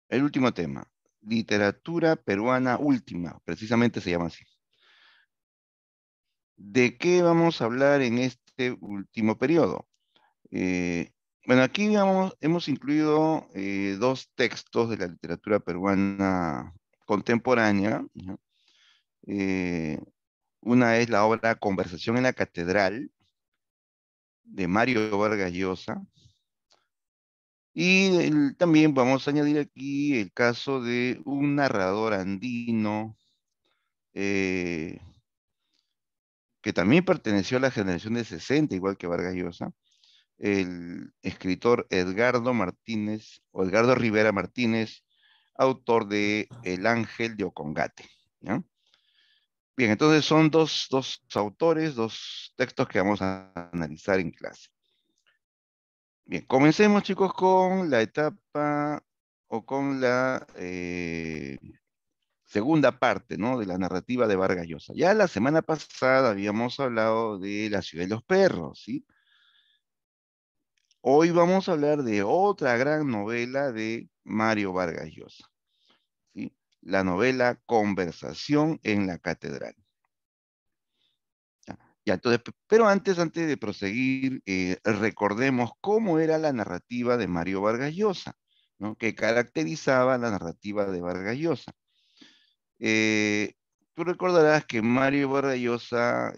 El último tema, literatura peruana última, precisamente se llama así. ¿De qué vamos a hablar en este último periodo? Eh, bueno, aquí hemos incluido dos textos de la literatura peruana contemporánea, ¿no? Eh, una es la obra Conversación en la Catedral, de Mario Vargas Llosa, y también vamos a añadir aquí el caso de un narrador andino, eh, que también perteneció a la generación de 60, igual que Vargas Llosa, el escritor Edgardo Martínez, o Edgardo Rivera Martínez, autor de El Ángel de Ocongate, ¿ya? Bien, entonces son dos autores, dos textos que vamos a analizar en clase. Bien, comencemos chicos con la etapa o con la segunda parte, ¿no? De la narrativa de Vargas Llosa. Ya la semana pasada habíamos hablado de La ciudad de los perros, ¿sí? Hoy vamos a hablar de otra gran novela de Mario Vargas Llosa, ¿sí? La novela Conversación en la Catedral. Ya, ya, entonces, pero antes de proseguir, recordemos cómo era la narrativa de Mario Vargas Llosa, ¿no? Que caracterizaba la narrativa de Vargas Llosa. Eh, Tú recordarás que Mario Vargas Llosa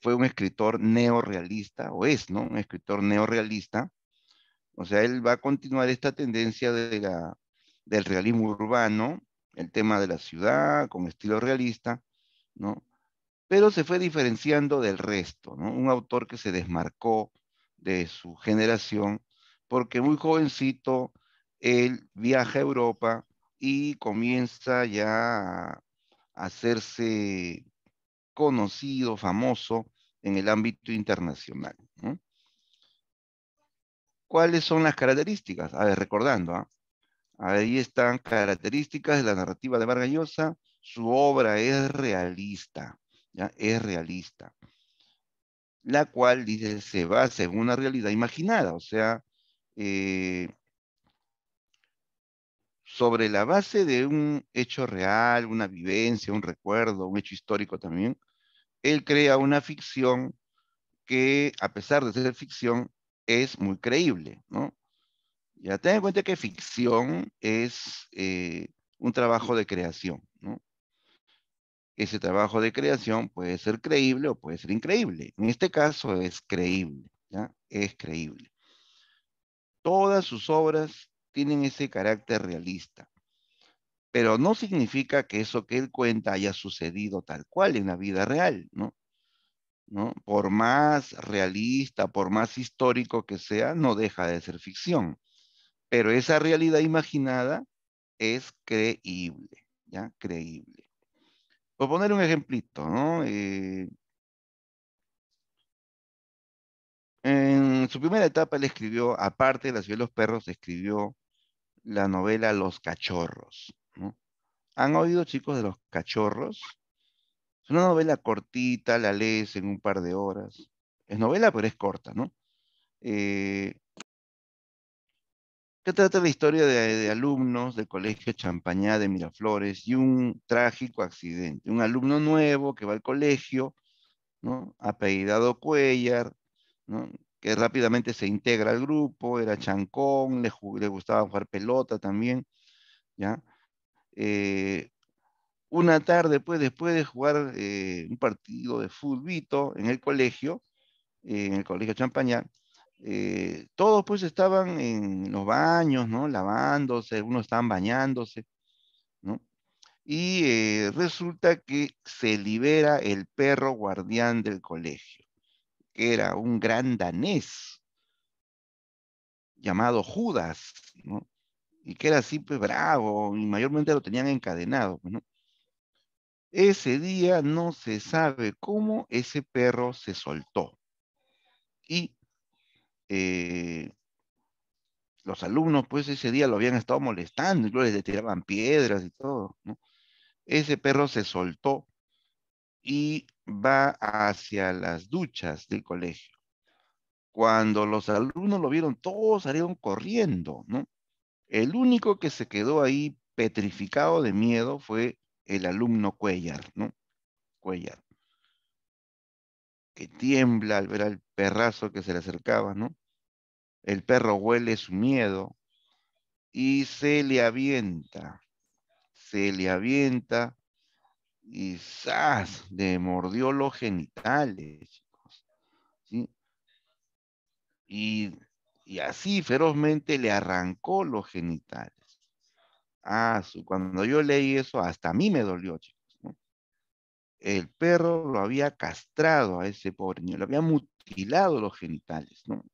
fue un escritor neorrealista, o es, ¿no? Un escritor neorrealista. O sea, él va a continuar esta tendencia del realismo urbano, el tema de la ciudad con estilo realista, ¿no? Pero se fue diferenciando del resto, ¿no? Un autor que se desmarcó de su generación, porque muy jovencito él viaja a Europa y comienza ya a hacerse conocido, famoso en el ámbito internacional, ¿no? ¿Cuáles son las características? A ver, recordando, ¿ah? Ahí están características de la narrativa de Vargas Llosa. Su obra es realista, ¿ya? Es realista, la cual dice se basa en una realidad imaginada, o sea, eh, sobre la base de un hecho real, una vivencia, un recuerdo, un hecho histórico también, él crea una ficción que, a pesar de ser ficción, es muy creíble, ¿no? Ya ten en cuenta que ficción es un trabajo de creación, ¿no? Ese trabajo de creación puede ser creíble o puede ser increíble. En este caso es creíble, ¿ya? Es creíble. Todas sus obras tienen ese carácter realista, pero no significa que eso que él cuenta haya sucedido tal cual en la vida real, ¿no? ¿No? Por más realista, por más histórico que sea, no deja de ser ficción. Pero esa realidad imaginada es creíble, ¿ya? Creíble. Por poner un ejemplito, ¿no? En su primera etapa él escribió, aparte de La ciudad de los perros, escribió la novela Los cachorros, ¿no? ¿Han oído, chicos, de Los cachorros? Es una novela cortita, la lees en un par de horas. Es novela, pero es corta, ¿no? Eh, que trata la historia de alumnos del Colegio Champañá de Miraflores y un trágico accidente. Un alumno nuevo que va al colegio, ¿no? Apellidado Cuellar, ¿no? Que rápidamente se integra al grupo, era chancón, le gustaba jugar pelota también, ¿ya? Eh, una tarde, pues, después de jugar un partido de fútbol en el colegio Champañá, todos pues estaban en los baños, ¿no? Lavándose, algunos estaban bañándose, ¿no? Y resulta que se libera el perro guardián del colegio, que era un gran danés llamado Judas, ¿no? Y que era así, pues bravo, y mayormente lo tenían encadenado, pues, ¿no? Ese día no se sabe cómo ese perro se soltó. Y eh, los alumnos, pues ese día lo habían estado molestando, incluso les tiraban piedras y todo, ¿no? Ese perro se soltó y va hacia las duchas del colegio. Cuando los alumnos lo vieron, todos salieron corriendo, ¿no? El único que se quedó ahí petrificado de miedo fue el alumno Cuellar, ¿no? Cuellar, que tiembla al ver al perrazo que se le acercaba, ¿no? El perro huele su miedo y se le avienta y ¡zas! Le mordió los genitales, chicos, ¿sí? Y, y así ferozmente le arrancó los genitales. Cuando yo leí eso, hasta a mí me dolió, chicos, ¿no? El perro lo había castrado a ese pobre niño, le había mutilado los genitales, ¿no?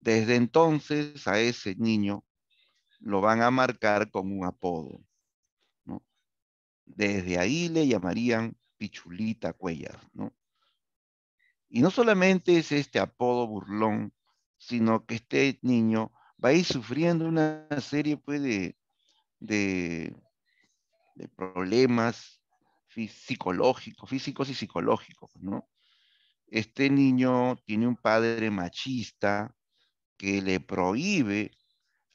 Desde entonces a ese niño lo van a marcar con un apodo, ¿no? Desde ahí le llamarían Pichulita Cuellar, ¿no? Y no solamente es este apodo burlón, sino que este niño va a ir sufriendo una serie pues, de, de problemas psicológicos, físicos y psicológicos, ¿no? Este niño tiene un padre machista que le prohíbe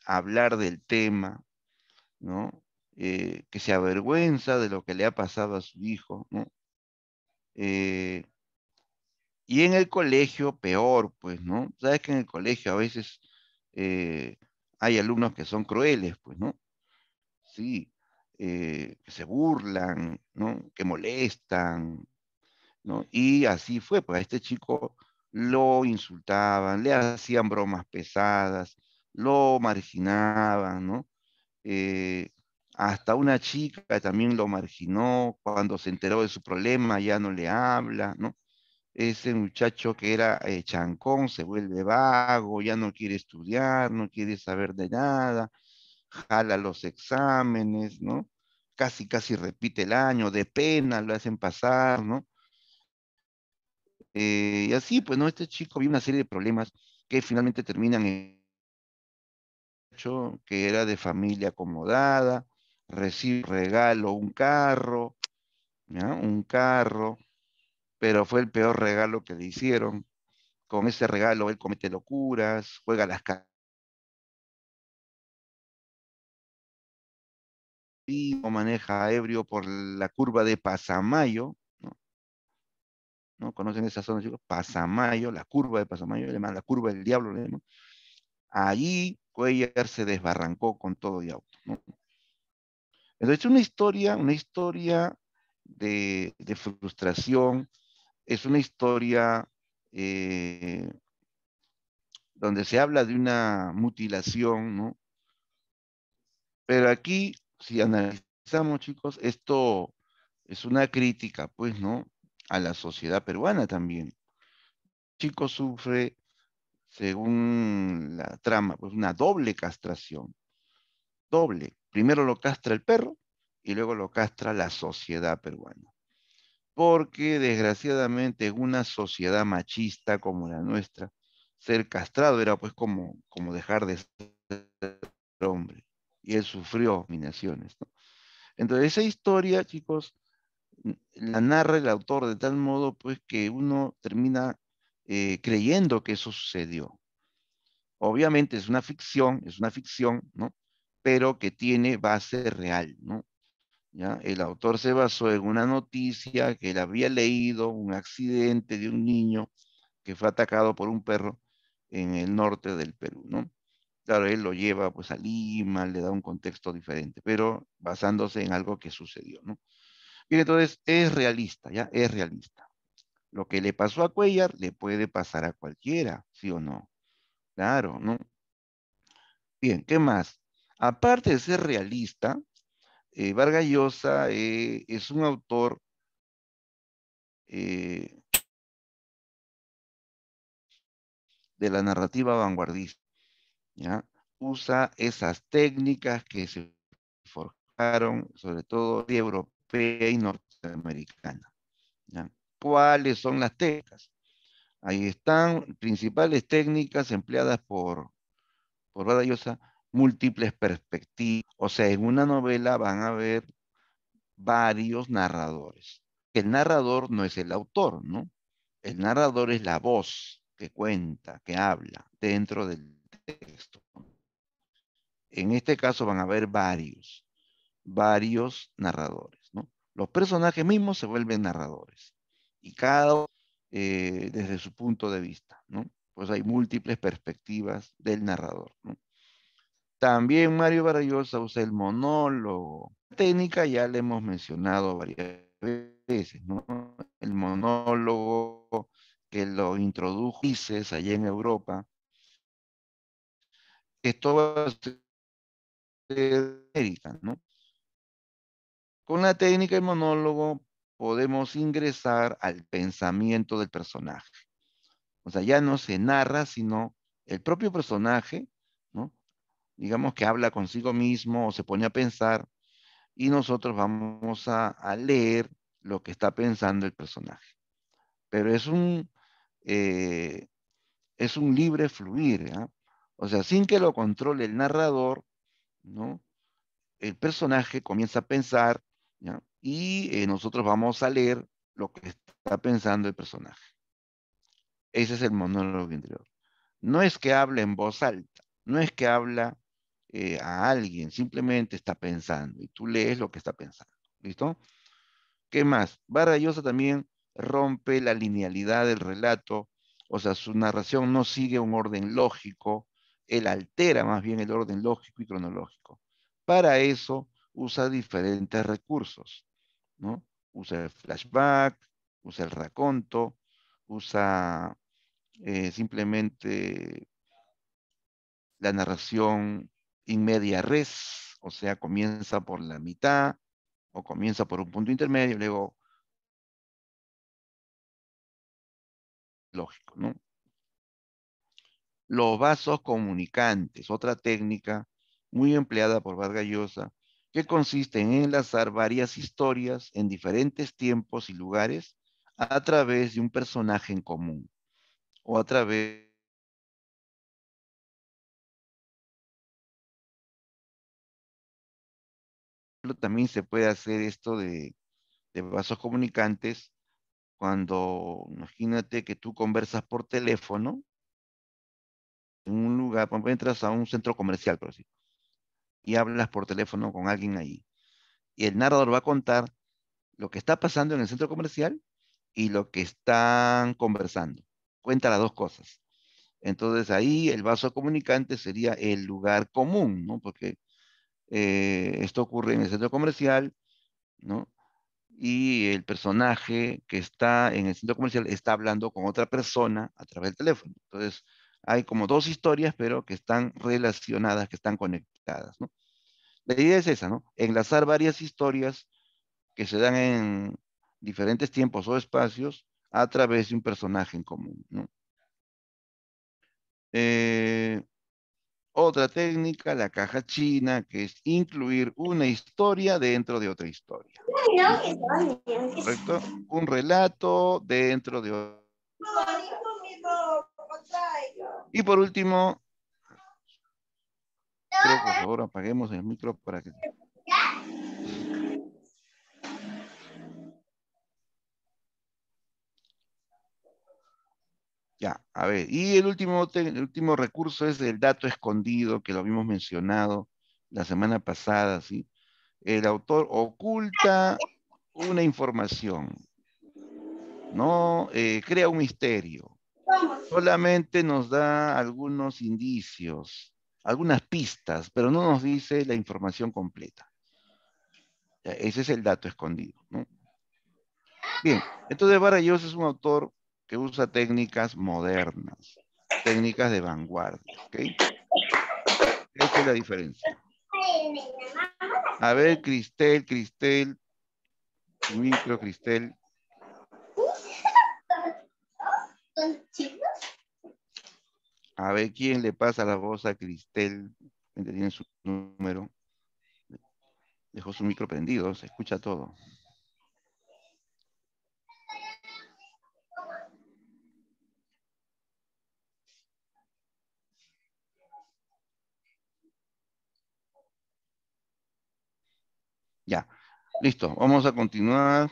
hablar del tema, ¿no? Que se avergüenza de lo que le ha pasado a su hijo, ¿no? Eh, y en el colegio peor, pues, ¿no? Sabes que en el colegio a veces eh, hay alumnos que son crueles, pues, ¿no? Sí, que se burlan, ¿no? Que molestan, ¿no? Y así fue, pues a este chico lo insultaban, le hacían bromas pesadas, lo marginaban, ¿no? Eh, Hasta una chica también lo marginó, cuando se enteró de su problema ya no le habla, ¿no? Ese muchacho que era chancón se vuelve vago, ya no quiere estudiar, no quiere saber de nada, jala los exámenes, ¿no? Casi repite el año, de pena lo hacen pasar, ¿no? Y así, pues, ¿no? Este chico vio una serie de problemas que finalmente terminan en hecho que era de familia acomodada, recibe regalo un carro, ¿ya? Un carro, pero fue el peor regalo que le hicieron. Con ese regalo él comete locuras, juega las casinos, maneja ebrio por la curva de Pasamayo, ¿no? ¿No? ¿Conocen esa zona, chicos? Pasamayo, la curva de Pasamayo, le llaman la curva del diablo, le llaman. Allí Cuellar se desbarrancó con todo y auto, ¿no? Entonces, una historia de frustración, es una historia eh, donde se habla de una mutilación, ¿no? Pero aquí, si analizamos, chicos, esto es una crítica, pues, ¿no? A la sociedad peruana también. El chico sufre, según la trama, pues una doble castración. Doble. Primero lo castra el perro y luego lo castra la sociedad peruana. Porque desgraciadamente en una sociedad machista como la nuestra, ser castrado era pues como dejar de ser hombre. Y él sufrió humillaciones, ¿no? Entonces esa historia, chicos, la narra el autor de tal modo pues que uno termina creyendo que eso sucedió. Obviamente es una ficción, ¿no? Pero que tiene base real, ¿no? ¿Ya? El autor se basó en una noticia que él había leído, un accidente de un niño que fue atacado por un perro en el norte del Perú, ¿no? Claro, él lo lleva pues a Lima, le da un contexto diferente, pero basándose en algo que sucedió, ¿no? Bien, entonces es realista, ¿ya? Es realista. Lo que le pasó a Cuellar le puede pasar a cualquiera, ¿sí o no? Claro, ¿no? Bien, ¿qué más? Aparte de ser realista, Vargas Llosa es un autor eh, de la narrativa vanguardista, ¿ya? Usa esas técnicas que se forjaron, sobre todo de europea y norteamericana, ¿ya? ¿Cuáles son las técnicas? Ahí están principales técnicas empleadas por Vargas Llosa, múltiples perspectivas. O sea, en una novela van a haber varios narradores. El narrador no es el autor, ¿no? El narrador es la voz que cuenta, que habla dentro del texto. En este caso van a haber varios narradores, ¿no? Los personajes mismos se vuelven narradores y cada uno desde su punto de vista, ¿no? Pues hay múltiples perspectivas del narrador, ¿no? También Mario Vargas Llosa usa el monólogo. La técnica ya la hemos mencionado varias veces, ¿no? El monólogo que lo introdujo Ulises allá en Europa. Esto va a ser América, ¿no? Con la técnica del monólogo podemos ingresar al pensamiento del personaje. O sea, ya no se narra, sino el propio personaje, ¿no? Digamos que habla consigo mismo o se pone a pensar y nosotros vamos a leer lo que está pensando el personaje. Pero es un libre fluir, ¿eh? O sea, sin que lo controle el narrador, ¿no? El personaje comienza a pensar, ¿ya? Y nosotros vamos a leer lo que está pensando el personaje. Ese es el monólogo interior. No es que habla en voz alta, no es que habla a alguien, simplemente está pensando y tú lees lo que está pensando. ¿Listo? ¿Qué más? Vargas Llosa también rompe la linealidad del relato, o sea, su narración no sigue un orden lógico, él altera más bien el orden lógico y cronológico. Para eso usa diferentes recursos, ¿no? Usa el flashback, usa el raconto, usa simplemente la narración in media res, o sea, comienza por la mitad o comienza por un punto intermedio, luego lógico, ¿no? Los vasos comunicantes, otra técnica muy empleada por Vargas Llosa, que consiste en enlazar varias historias en diferentes tiempos y lugares a través de un personaje en común o a través también se puede hacer esto de vasos comunicantes cuando, imagínate que tú conversas por teléfono en un lugar, por ejemplo, entras a un centro comercial, por así, y hablas por teléfono con alguien ahí. Y el narrador va a contar lo que está pasando en el centro comercial y lo que están conversando. Cuenta las dos cosas. Entonces ahí el vaso comunicante sería el lugar común, ¿no? Porque esto ocurre en el centro comercial, ¿no? Y el personaje que está en el centro comercial está hablando con otra persona a través del teléfono. Entonces, hay como dos historias, pero que están relacionadas, que están conectadas, ¿no? La idea es esa, ¿no? Enlazar varias historias que se dan en diferentes tiempos o espacios a través de un personaje en común, ¿no? Eh, Otra técnica, la caja china, que es incluir una historia dentro de otra historia. ¿Sí? ¿Correcto? Un relato dentro de otro. Y por último, creo por favor apaguemos el micro para que... Ya, a ver. Y el último recurso es el dato escondido, que lo habíamos mencionado la semana pasada, ¿sí? El autor oculta una información, no crea un misterio, solamente nos da algunos indicios, algunas pistas, pero no nos dice la información completa. Ya, ese es el dato escondido, ¿no? Bien, entonces Vargas Llosa es un autor que usa técnicas modernas, técnicas de vanguardia, ¿ok? Esa es la diferencia. A ver, Cristel, tu micro, Cristel. A ver quién le pasa la voz a Cristel, que tiene su número. Dejó su micro prendido, se escucha todo. Ya, listo, vamos a continuar.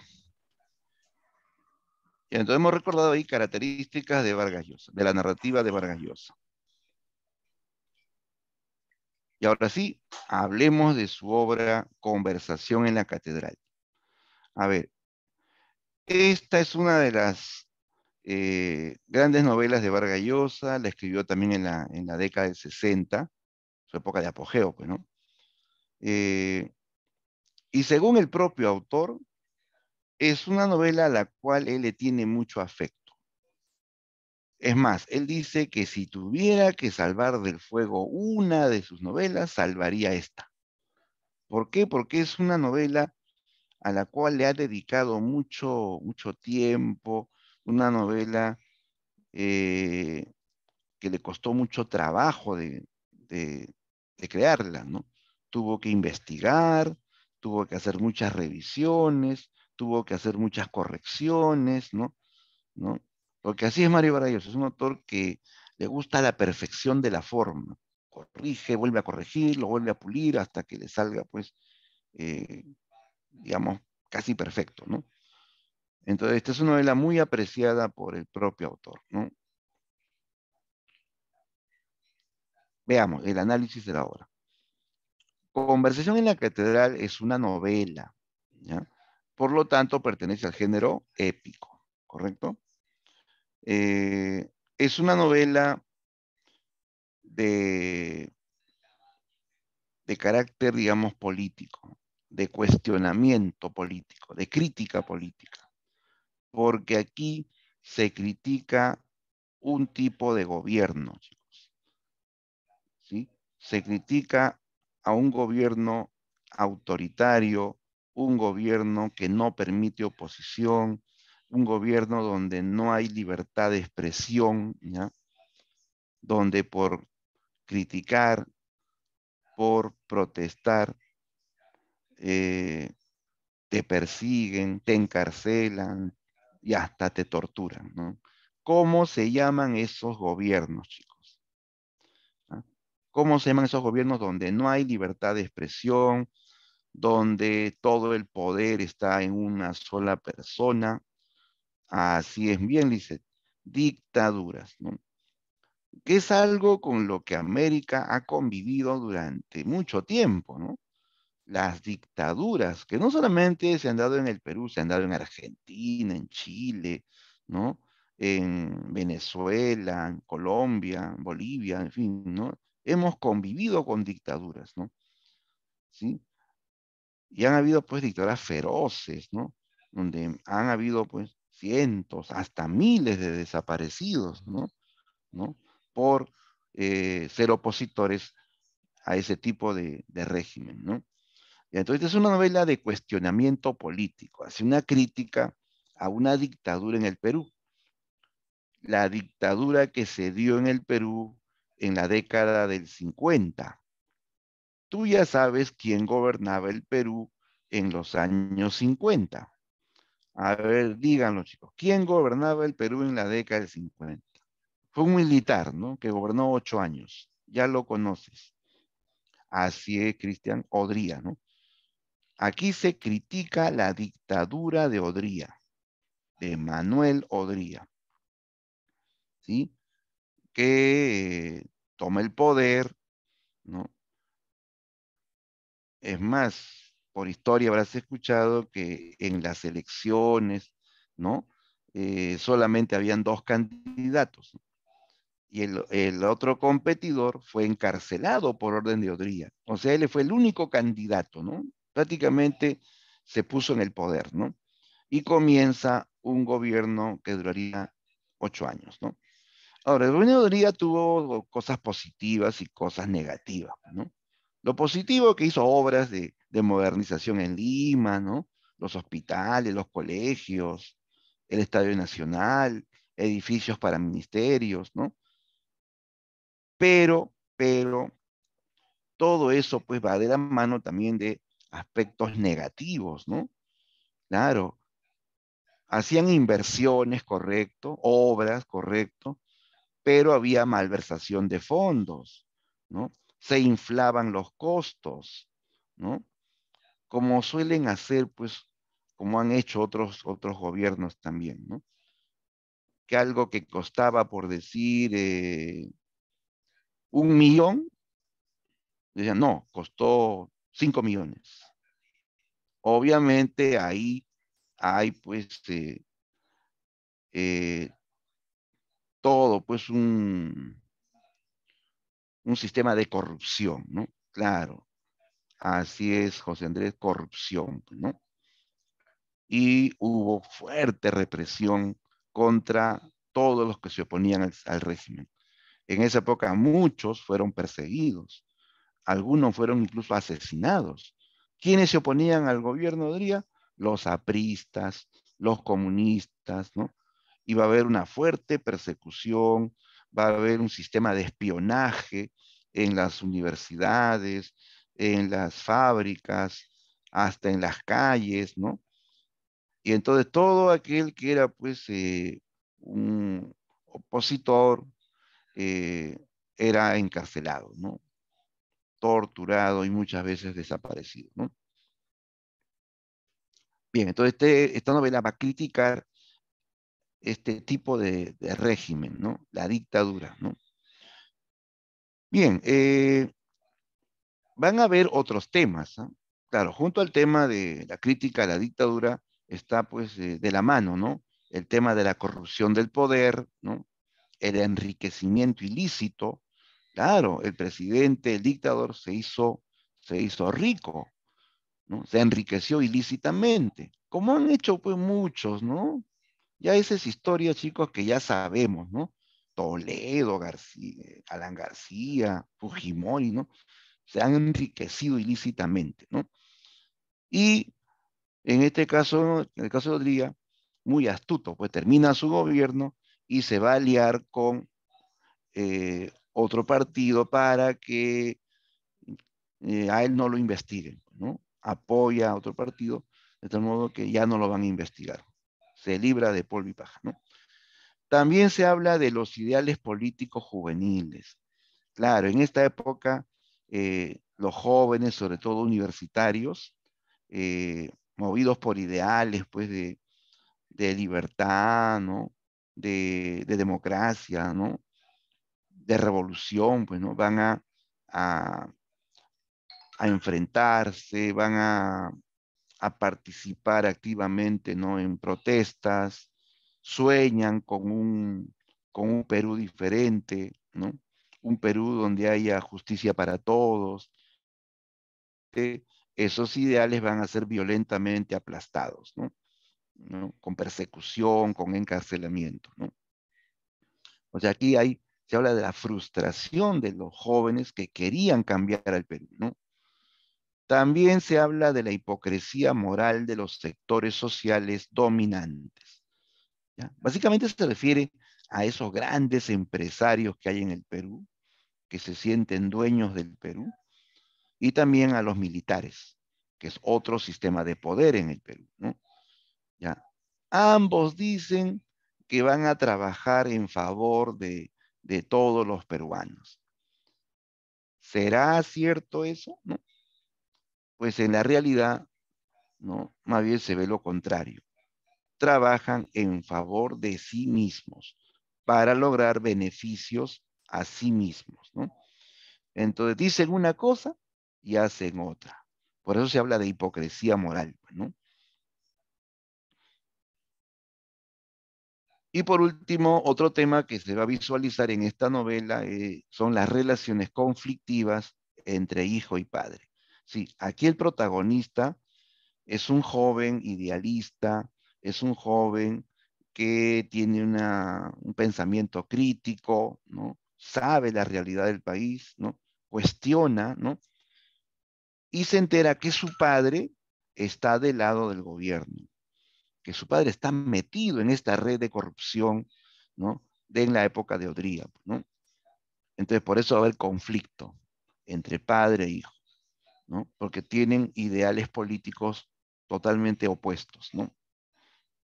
Y entonces hemos recordado ahí características de Vargas Llosa, de la narrativa de Vargas Llosa. Y ahora sí, hablemos de su obra Conversación en la Catedral. A ver, esta es una de las grandes novelas de Vargas Llosa, la escribió también en la década del 60, su época de apogeo, pues, ¿no? Eh, y según el propio autor, es una novela a la cual él le tiene mucho afecto. Es más, él dice que si tuviera que salvar del fuego una de sus novelas, salvaría esta. ¿Por qué? Porque es una novela a la cual le ha dedicado mucho, mucho tiempo, una novela eh, que le costó mucho trabajo de, de crearla, ¿no? Tuvo que investigar, tuvo que hacer muchas revisiones, tuvo que hacer muchas correcciones, ¿no? ¿No? Porque así es Mario Vargas Llosa, es un autor que le gusta la perfección de la forma. Corrige, vuelve a corregir, lo vuelve a pulir hasta que le salga, pues, eh, digamos, casi perfecto, ¿no? Entonces, esta es una novela muy apreciada por el propio autor, ¿no? Veamos el análisis de la obra. Conversación en la Catedral es una novela, ¿ya? Por lo tanto, pertenece al género épico, ¿correcto? Es una novela de, de carácter, digamos, político, de cuestionamiento político, de crítica política, porque aquí se critica un tipo de gobierno, chicos, ¿sí? Se critica a un gobierno autoritario, un gobierno que no permite oposición, un gobierno donde no hay libertad de expresión, ¿ya? Donde por criticar, por protestar, eh, te persiguen, te encarcelan y hasta te torturan, ¿no? ¿Cómo se llaman esos gobiernos, chicos? ¿Ah? ¿Cómo se llaman esos gobiernos donde no hay libertad de expresión, donde todo el poder está en una sola persona? Así es, bien dice, dictaduras, ¿no? Que es algo con lo que América ha convivido durante mucho tiempo, ¿no? Las dictaduras, que no solamente se han dado en el Perú, se han dado en Argentina, en Chile, ¿no? En Venezuela, en Colombia, en Bolivia, en fin, ¿no? Hemos convivido con dictaduras, ¿no? ¿Sí? Y han habido pues dictaduras feroces, ¿no? Donde han habido pues cientos, hasta miles de desaparecidos, ¿no? ¿No? Por ser opositores a ese tipo de régimen, ¿no? Y entonces es una novela de cuestionamiento político, hace una crítica a una dictadura en el Perú, la dictadura que se dio en el Perú en la década del 50. Tú ya sabes quién gobernaba el Perú en los años 50. A ver, díganlo chicos, ¿quién gobernaba el Perú en la década del 50? Fue un militar, ¿no? Que gobernó 8 años. Ya lo conoces. Así es, Cristian Odría, ¿no? Aquí se critica la dictadura de Odría, de Manuel Odría, ¿sí? Que toma el poder, ¿no? Es más, por historia habrás escuchado que en las elecciones, ¿no? Solamente habían dos candidatos, ¿no? Y el otro competidor fue encarcelado por orden de Odría. O sea, él fue el único candidato, ¿no? Prácticamente se puso en el poder, ¿no? Y comienza un gobierno que duraría 8 años, ¿no? Ahora, el gobierno de Odría tuvo cosas positivas y cosas negativas, ¿no? Lo positivo que hizo obras de modernización en Lima, ¿no? Los hospitales, los colegios, el Estadio Nacional, edificios para ministerios, ¿no? Pero, todo eso pues va de la mano también de aspectos negativos, ¿no? Claro, hacían inversiones, correcto, obras, correcto, pero había malversación de fondos, ¿no? Se inflaban los costos, ¿no? Como suelen hacer, pues, como han hecho otros gobiernos también, ¿no? Que algo que costaba, por decir, 1 millón, Decían, no, costó 5 millones. Obviamente ahí hay pues eh, todo pues un sistema de corrupción, ¿no? Claro, así es, José Andrés, corrupción, pues, ¿no? Y hubo fuerte represión contra todos los que se oponían al régimen. En esa época muchos fueron perseguidos, algunos fueron incluso asesinados. ¿Quiénes se oponían al gobierno de Dría? Los apristas, los comunistas, ¿no? Y va a haber una fuerte persecución, va a haber un sistema de espionaje en las universidades, en las fábricas, hasta en las calles, ¿no? Y entonces todo aquel que era pues un opositor eh, era encarcelado, ¿no? Torturado y muchas veces desaparecido, ¿no? Bien, entonces esta novela va a criticar este tipo de régimen, ¿no? La dictadura, ¿no? Bien, van a haber otros temas, ¿no? Claro, junto al tema de la crítica a la dictadura está pues de la mano, ¿no? El tema de la corrupción del poder, ¿no? El enriquecimiento ilícito. Claro, el presidente, el dictador se hizo rico, ¿no? Se enriqueció ilícitamente, como han hecho pues muchos, ¿no? Ya esa es historia, chicos, que ya sabemos, ¿no? Toledo, García, Alan García, Fujimori, ¿no? Se han enriquecido ilícitamente, ¿no? Y en este caso, en el caso de Odría, muy astuto, pues termina su gobierno y se va a aliar con otro partido para que a él no lo investiguen, ¿no? Apoya a otro partido, de tal modo que ya no lo van a investigar. Se libra de polvo y paja, ¿no? También se habla de los ideales políticos juveniles. Claro, en esta época, los jóvenes, sobre todo universitarios, movidos por ideales, pues, de libertad, ¿no? De democracia, ¿no? De revolución, pues, ¿no? Van a, a enfrentarse, van a participar activamente, ¿no? En protestas, sueñan con un Perú diferente, ¿no? Un Perú donde haya justicia para todos. Esos ideales van a ser violentamente aplastados, ¿no? ¿No? Con persecución, con encarcelamiento, ¿no? O sea, se habla de la frustración de los jóvenes que querían cambiar al Perú, ¿no? También se habla de la hipocresía moral de los sectores sociales dominantes, ¿ya? Básicamente se refiere a esos grandes empresarios que hay en el Perú, que se sienten dueños del Perú, y también a los militares, que es otro sistema de poder en el Perú, ¿no? ¿Ya? Ambos dicen que van a trabajar en favor de todos los peruanos. ¿Será cierto eso? ¿No? Pues en la realidad, ¿no? Más bien se ve lo contrario. Trabajan en favor de sí mismos para lograr beneficios a sí mismos, ¿no? Entonces dicen una cosa y hacen otra. Por eso se habla de hipocresía moral, ¿no? Y por último, otro tema que se va a visualizar en esta novela son las relaciones conflictivas entre hijo y padre. Sí, aquí el protagonista es un joven idealista, es un joven que tiene un pensamiento crítico, ¿no? Sabe la realidad del país, ¿no? Cuestiona, ¿no? Y se entera que su padre está del lado del gobierno, que su padre está metido en esta red de corrupción, ¿no? De en la época de Odría, ¿no? Entonces, por eso va a haber conflicto entre padre e hijo, ¿no? Porque tienen ideales políticos totalmente opuestos, ¿no?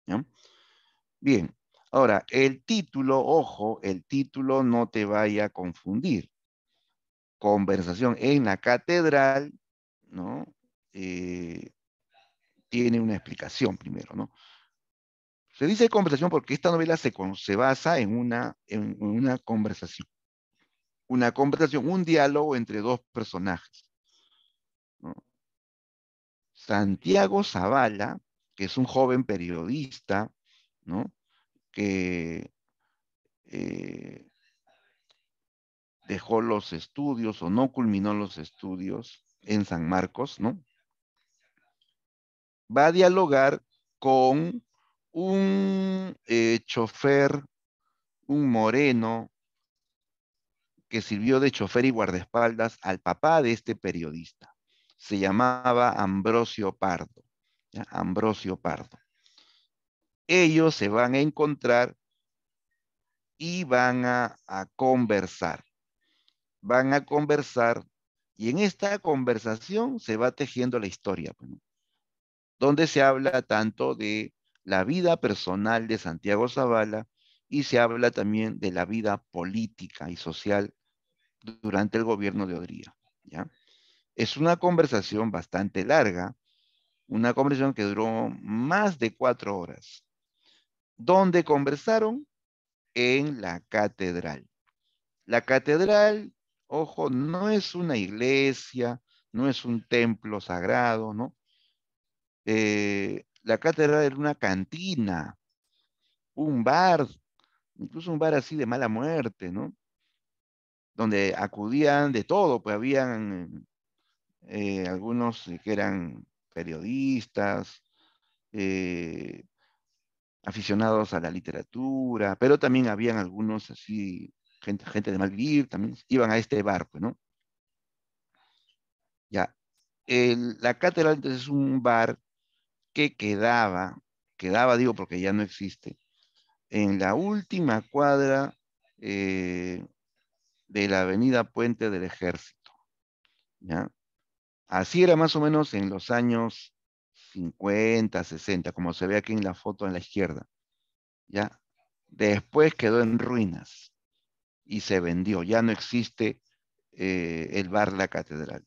¿Ya? Bien, ahora, el título, ojo, el título no te vaya a confundir. Conversación en la catedral, ¿no? Eh, tiene una explicación primero, ¿no? Se dice conversación porque esta novela se basa en una conversación. una conversación, un diálogo entre dos personajes, ¿no? Santiago Zavala, que es un joven periodista, ¿no? Que eh, dejó los estudios o no culminó los estudios en San Marcos, ¿no? Va a dialogar con un chofer, un moreno, que sirvió de chofer y guardaespaldas al papá de este periodista. Se llamaba Ambrosio Pardo. ¿Ya? Ambrosio Pardo. Ellos se van a encontrar y van a conversar. Van a conversar y en esta conversación se va tejiendo la historia, pues, ¿no? Donde se habla tanto de la vida personal de Santiago Zavala y se habla también de la vida política y social durante el gobierno de Odría, ¿ya? Es una conversación bastante larga, una conversación que duró más de 4 horas. ¿Dónde conversaron? En la catedral. La catedral, ojo, no es una iglesia, no es un templo sagrado, ¿no? La catedral era una cantina, un bar, incluso un bar así de mala muerte, ¿no? Donde acudían de todo, pues habían algunos que eran periodistas, eh, aficionados a la literatura, pero también habían algunos así, gente de mal vivir, también iban a este bar, pues, ¿no? Ya, la catedral entonces es un bar que quedaba digo porque ya no existe, en la última cuadra eh, de la avenida Puente del Ejército, ¿ya? Así era más o menos en los años 50, 60, como se ve aquí en la foto en la izquierda, ¿ya? Después quedó en ruinas y se vendió, ya no existe el bar La Catedral.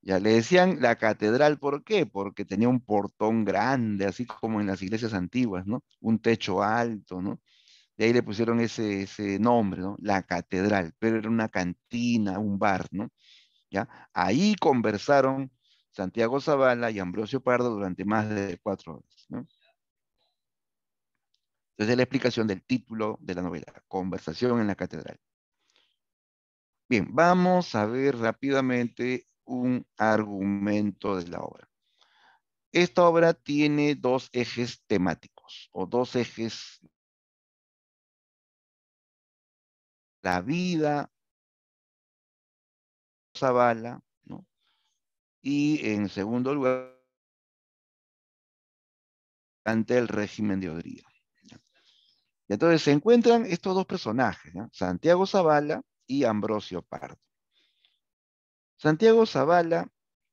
Ya le decían la catedral, ¿por qué? Porque tenía un portón grande, así como en las iglesias antiguas, ¿no? Un techo alto, ¿no? De ahí le pusieron ese nombre, ¿no? La catedral, pero era una cantina, un bar, ¿no? ¿Ya? Ahí conversaron Santiago Zavala y Ambrosio Pardo durante más de 4 horas, ¿no? Entonces es la explicación del título de la novela, Conversación en la Catedral. Bien, vamos a ver rápidamente un argumento de la obra. Esta obra tiene dos ejes temáticos o dos ejes, la vida de Zavala, ¿no? Y en segundo lugar, ante el régimen de Odría. ¿Ya? Y entonces se encuentran estos dos personajes, ¿ya? Santiago Zavala y Ambrosio Pardo. Santiago Zavala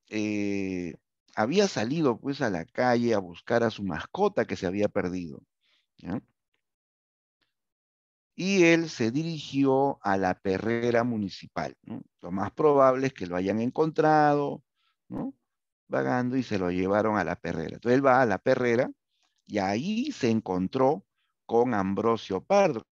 eh, había salido pues a la calle a buscar a su mascota que se había perdido, ¿ya? Y él se dirigió a la perrera municipal, ¿no? Lo más probable es que lo hayan encontrado, ¿no? Vagando y se lo llevaron a la perrera. Entonces él va a la perrera y ahí se encontró con Ambrosio Pardo,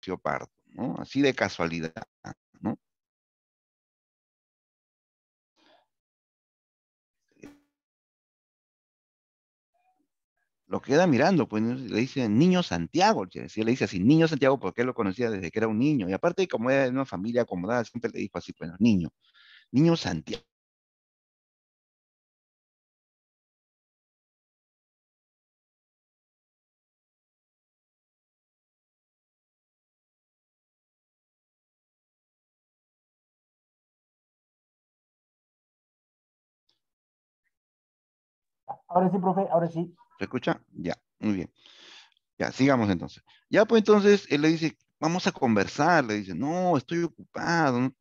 Ambrosio Pardo, ¿no? Así de casualidad, ¿no? Lo queda mirando, pues ¿no? Le dice Niño Santiago, le dice así, Niño Santiago, porque él lo conocía desde que era un niño, y aparte como era de una familia acomodada, siempre le dijo así, pues, niño, Niño Santiago. Ahora sí, profe, ahora sí. ¿Se escucha? Ya, muy bien. Ya, sigamos entonces. Ya, pues entonces él le dice, vamos a conversar, le dice, no, estoy ocupado, ¿no?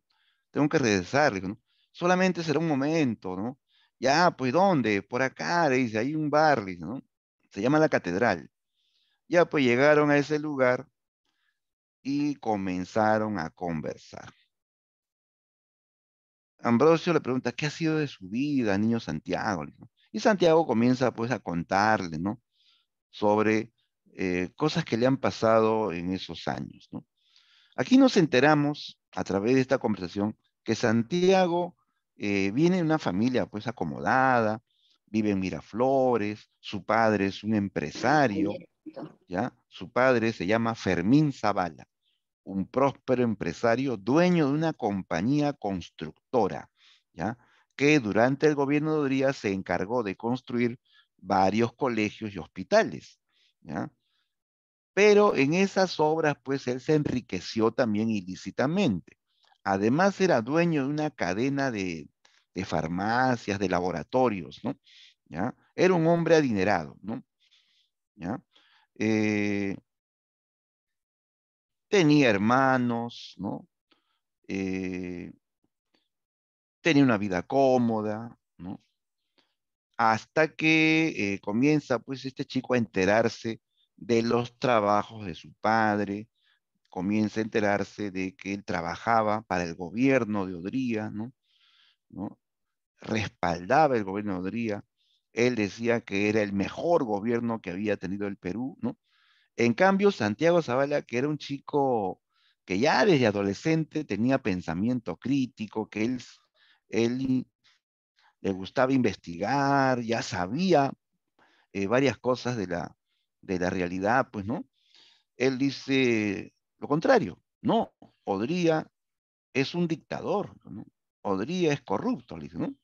Tengo que regresar, le dijo, ¿no? Solamente será un momento, ¿no? Ya, pues ¿dónde? Por acá, le dice, hay un bar, le dice, ¿no? Se llama La Catedral. Ya, pues llegaron a ese lugar y comenzaron a conversar. Ambrosio le pregunta, ¿qué ha sido de su vida, niño Santiago? Le dijo. Y Santiago comienza pues a contarle, ¿no? Sobre cosas que le han pasado en esos años, ¿no? Aquí nos enteramos, a través de esta conversación, que Santiago viene de una familia pues acomodada, vive en Miraflores, su padre es un empresario, ¿ya? Su padre se llama Fermín Zavala, un próspero empresario dueño de una compañía constructora, ¿ya? Que durante el gobierno de Odría se encargó de construir varios colegios y hospitales, ¿ya? Pero en esas obras, pues él se enriqueció también ilícitamente. Además, era dueño de una cadena de farmacias, de laboratorios, ¿no? ¿Ya? Era un hombre adinerado, ¿no? ¿Ya? Eh, tenía hermanos, ¿no? Eh, tenía una vida cómoda, ¿no? Hasta que comienza, pues, este chico a enterarse de los trabajos de su padre, comienza a enterarse de que él trabajaba para el gobierno de Odría, ¿no? ¿No? Respaldaba el gobierno de Odría. Él decía que era el mejor gobierno que había tenido el Perú, ¿no? En cambio, Santiago Zavala, que era un chico que ya desde adolescente tenía pensamiento crítico, que él le gustaba investigar, ya sabía varias cosas de la realidad, pues, ¿no? Él dice lo contrario, no, Odría es un dictador, ¿no? Odría es corrupto, le dice, ¿no?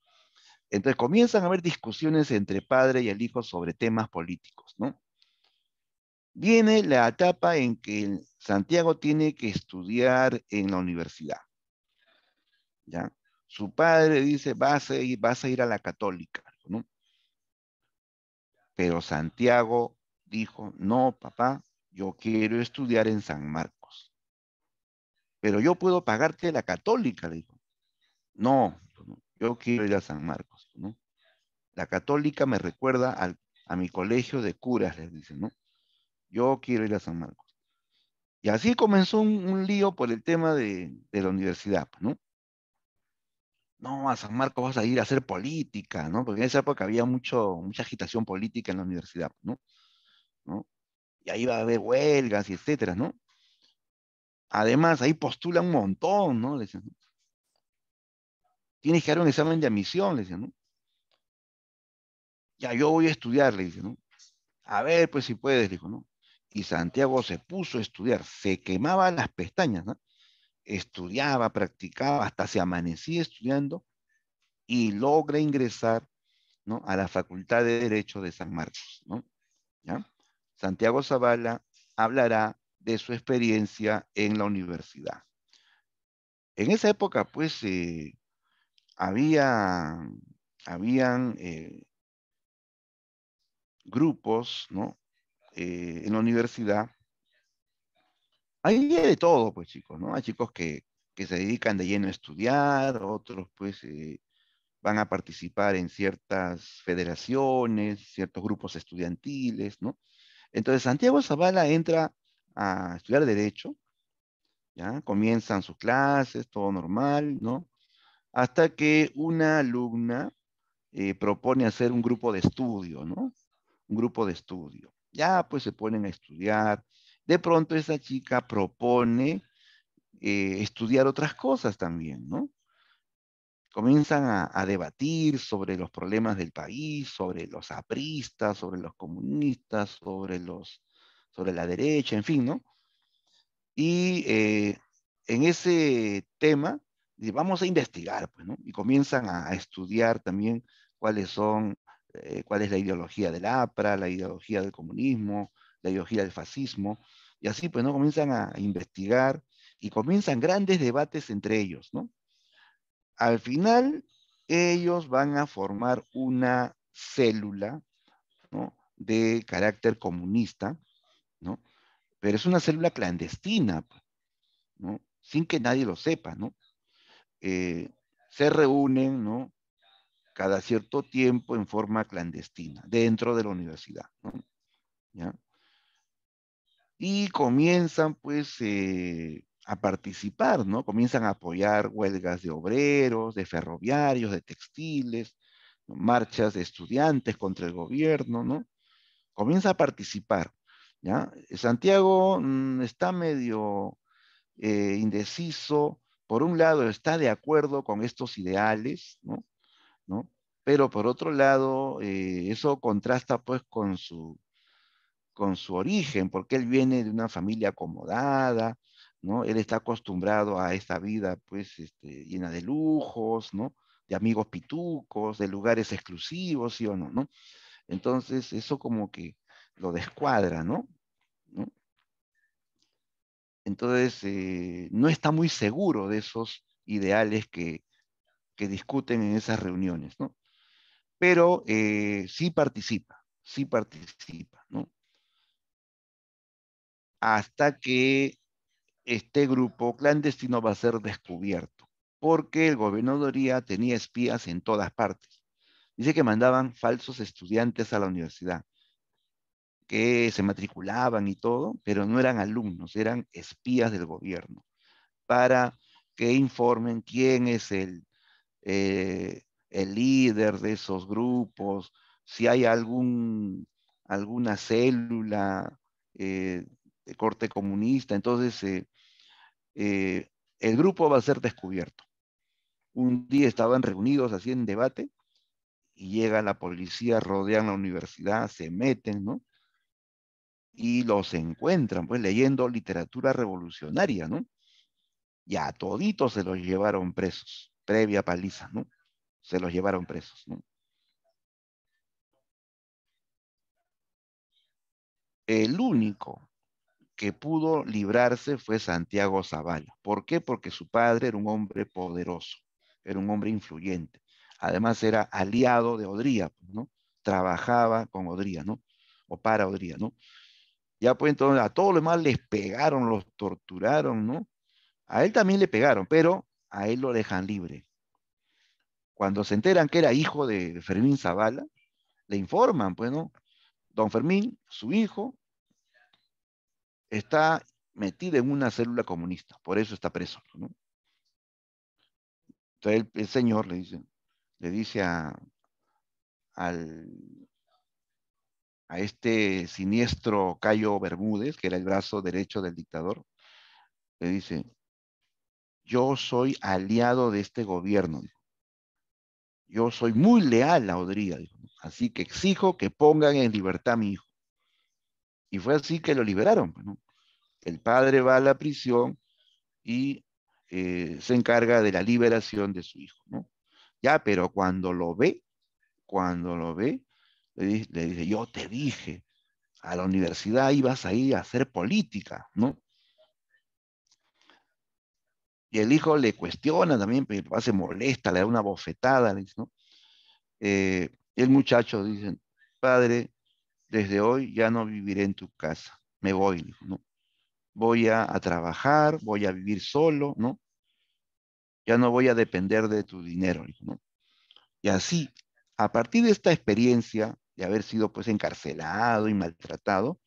Entonces comienzan a haber discusiones entre padre y el hijo sobre temas políticos, ¿no? Viene la etapa en que Santiago tiene que estudiar en la universidad, ¿ya? Su padre dice, vas a ir a la católica, ¿no? Pero Santiago dijo, no, papá, yo quiero estudiar en San Marcos. Pero yo puedo pagarte la católica, le dijo. No, no, yo quiero ir a San Marcos, ¿no? La católica me recuerda a mi colegio de curas, les dice, ¿no? Yo quiero ir a San Marcos. Y así comenzó un lío por el tema de la universidad, pues, ¿no? No, a San Marcos vas a ir a hacer política, ¿no? Porque en esa época había mucha agitación política en la universidad, ¿no? ¿No? Y ahí va a haber huelgas y etcétera, ¿no? Además, ahí postula un montón, ¿no? Le decían, tienes que dar un examen de admisión, le decían, ¿no? Ya, yo voy a estudiar, le dice, ¿no? A ver, pues si puedes, dijo, ¿no? Y Santiago se puso a estudiar, se quemaba las pestañas, ¿no? Estudiaba, practicaba, hasta se amanecía estudiando y logra ingresar, ¿no? A la Facultad de Derecho de San Marcos, ¿no? ¿Ya? Santiago Zavala hablará de su experiencia en la universidad. En esa época, pues, había, habían grupos, ¿no? En la universidad. Hay de todo, pues, chicos, ¿no? Hay chicos que se dedican de lleno a estudiar, otros, pues, van a participar en ciertas federaciones, ciertos grupos estudiantiles, ¿no? Entonces, Santiago Zavala entra a estudiar Derecho, ¿ya? Comienzan sus clases, todo normal, ¿no? Hasta que una alumna propone hacer un grupo de estudio, ¿no? Un grupo de estudio. Ya, pues se ponen a estudiar de pronto esa chica propone estudiar otras cosas también, ¿no? Comienzan a debatir sobre los problemas del país, sobre los apristas, sobre los comunistas, sobre la derecha, en fin, ¿no? Y en ese tema, vamos a investigar, pues, ¿no? Y comienzan a estudiar también cuál es la ideología del APRA, la ideología del comunismo, la ideología del fascismo, y así, pues, ¿no? Comienzan a investigar y comienzan grandes debates entre ellos, ¿no? Al final, ellos van a formar una célula, ¿no? De carácter comunista, ¿no? Pero es una célula clandestina, pues, ¿no? Sin que nadie lo sepa, ¿no? Eh, Se reúnen, ¿no? Cada cierto tiempo en forma clandestina, dentro de la universidad, ¿no? ¿Ya? Y comienzan, pues, a participar, ¿no? Comienzan a apoyar huelgas de obreros, de ferroviarios, de textiles, ¿no? Marchas de estudiantes contra el gobierno, ¿no? Comienza a participar, ¿ya? Santiago está medio indeciso. Por un lado, está de acuerdo con estos ideales, ¿no? ¿No? Pero por otro lado, eso contrasta pues con su origen, porque él viene de una familia acomodada, ¿no? Él está acostumbrado a esta vida pues llena de lujos, ¿no? De amigos pitucos, de lugares exclusivos, ¿sí o no? ¿No? Entonces, eso como que lo descuadra, ¿no? ¿No? Entonces, no está muy seguro de esos ideales que discuten en esas reuniones, ¿no? Pero sí participa, ¿no? Hasta que este grupo clandestino va a ser descubierto, porque el gobierno de Oría tenía espías en todas partes. Dice que mandaban falsos estudiantes a la universidad, que se matriculaban y todo, pero no eran alumnos, eran espías del gobierno, para que informen quién es el líder de esos grupos, si hay alguna célula de corte comunista. Entonces, eh, el grupo va a ser descubierto. Un día estaban reunidos así en debate y llega la policía, rodean la universidad, se meten, ¿no? Y los encuentran, pues, leyendo literatura revolucionaria, ¿no? Y a toditos se los llevaron presos, previa paliza, ¿no? Se los llevaron presos, ¿no? El único que pudo librarse fue Santiago Zavala. ¿Por qué? Porque su padre era un hombre poderoso, era un hombre influyente. Además era aliado de Odría, ¿no? Trabajaba con Odría, ¿no? O para Odría, ¿no? Ya pues entonces a todos los demás les pegaron, los torturaron, ¿no? A él también le pegaron, pero a él lo dejan libre. Cuando se enteran que era hijo de Fermín Zavala, le informan, pues, ¿no? Don Fermín, su hijo, está metido en una célula comunista, por eso está preso, ¿no? Entonces el señor le dice al, a este siniestro Cayo Bermúdez, que era el brazo derecho del dictador, le dice, yo soy aliado de este gobierno, dijo. Yo soy muy leal a Odría, dijo. Así que exijo que pongan en libertad a mi hijo. Y fue así que lo liberaron, ¿no? El padre va a la prisión y se encarga de la liberación de su hijo, ¿no? Ya, pero cuando lo ve, le dice, yo te dije, a la universidad ibas a ir a hacer política, ¿no? Y el hijo le cuestiona también, pero el papá se molesta, le da una bofetada, le dice, ¿no? El muchacho dice, padre, desde hoy ya no viviré en tu casa, me voy, dijo, ¿no? Voy a trabajar, voy a vivir solo, ¿no? Ya no voy a depender de tu dinero, dijo, ¿no? Y así, a partir de esta experiencia de haber sido pues encarcelado y maltratado,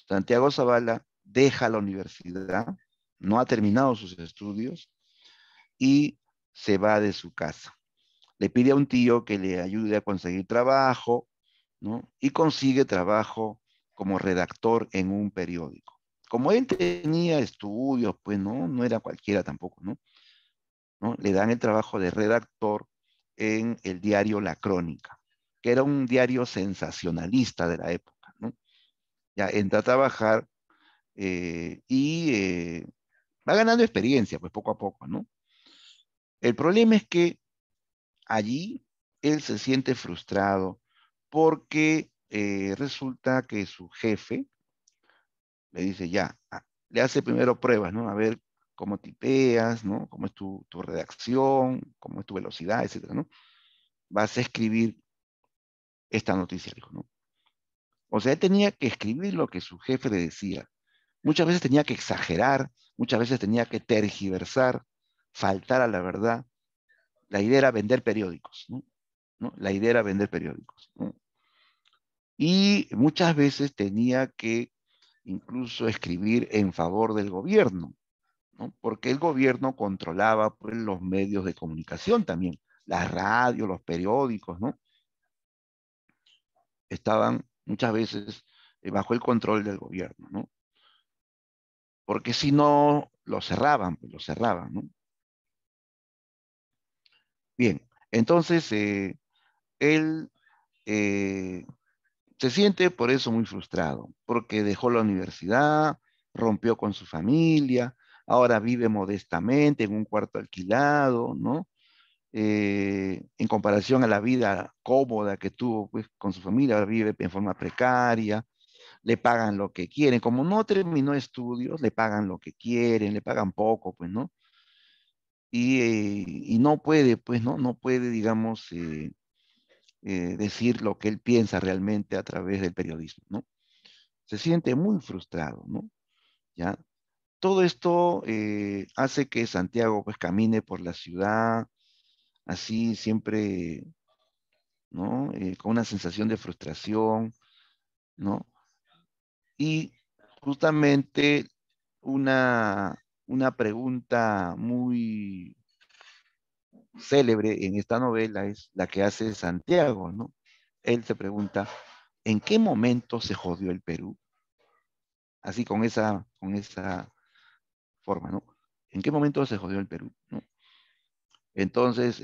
Santiago Zavala deja la universidad, no ha terminado sus estudios y se va de su casa. Le pide a un tío que le ayude a conseguir trabajo, ¿no? Y consigue trabajo como redactor en un periódico. como él tenía estudios, pues no era cualquiera tampoco, ¿no? Le dan el trabajo de redactor en el diario La Crónica, que era un diario sensacionalista de la época, ¿no? Ya entra a trabajar y va ganando experiencia, pues poco a poco, ¿no? El problema es que allí él se siente frustrado porque resulta que su jefe le dice ya, le hace primero pruebas, ¿no? A ver cómo tipeas, ¿no? Cómo es tu redacción, cómo es tu velocidad, etcétera, ¿no? Vas a escribir esta noticia, dijo, ¿no? O sea, él tenía que escribir lo que su jefe le decía. Muchas veces tenía que exagerar, muchas veces tenía que tergiversar, faltar a la verdad. La idea era vender periódicos, ¿no? ¿No? La idea era vender periódicos, ¿no? Y muchas veces tenía que incluso escribir en favor del gobierno, ¿no? Porque el gobierno controlaba pues, los medios de comunicación también, la radio, los periódicos, ¿no? Estaban muchas veces bajo el control del gobierno, ¿no? Porque si no, lo cerraban, ¿no? Bien, entonces él eh, se siente por eso muy frustrado, porque dejó la universidad, rompió con su familia, ahora vive modestamente en un cuarto alquilado, ¿no? En comparación a la vida cómoda que tuvo pues, con su familia, ahora vive en forma precaria, le pagan lo que quieren, como no terminó estudios, le pagan lo que quieren, le pagan poco, pues, ¿no? Y no puede, pues, ¿no? No puede, digamos, decir lo que él piensa realmente a través del periodismo, ¿no? Se siente muy frustrado, ¿no? ¿Ya? Todo esto hace que Santiago pues camine por la ciudad así siempre, ¿no? Con una sensación de frustración, ¿no? Y justamente una, una pregunta muy célebre en esta novela es la que hace Santiago, ¿no? Él se pregunta, ¿en qué momento se jodió el Perú? Así con esa forma, ¿no? ¿En qué momento se jodió el Perú? ¿No? Entonces,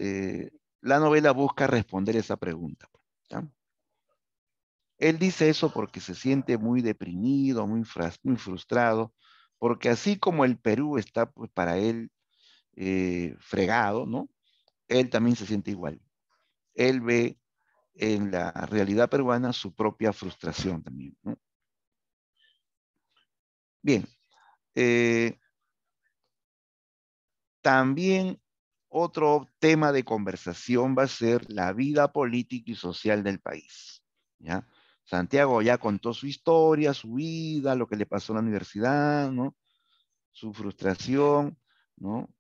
la novela busca responder esa pregunta. ¿Ya? Él dice eso porque se siente muy deprimido, muy frustrado, porque así como el Perú está pues, para él fregado, ¿no? Él también se siente igual. Él ve en la realidad peruana su propia frustración también, ¿no? Bien, eh, también otro tema de conversación va a ser la vida política y social del país, ¿ya? Santiago ya contó su historia, su vida, lo que le pasó en la universidad, ¿no? Su frustración, ¿no?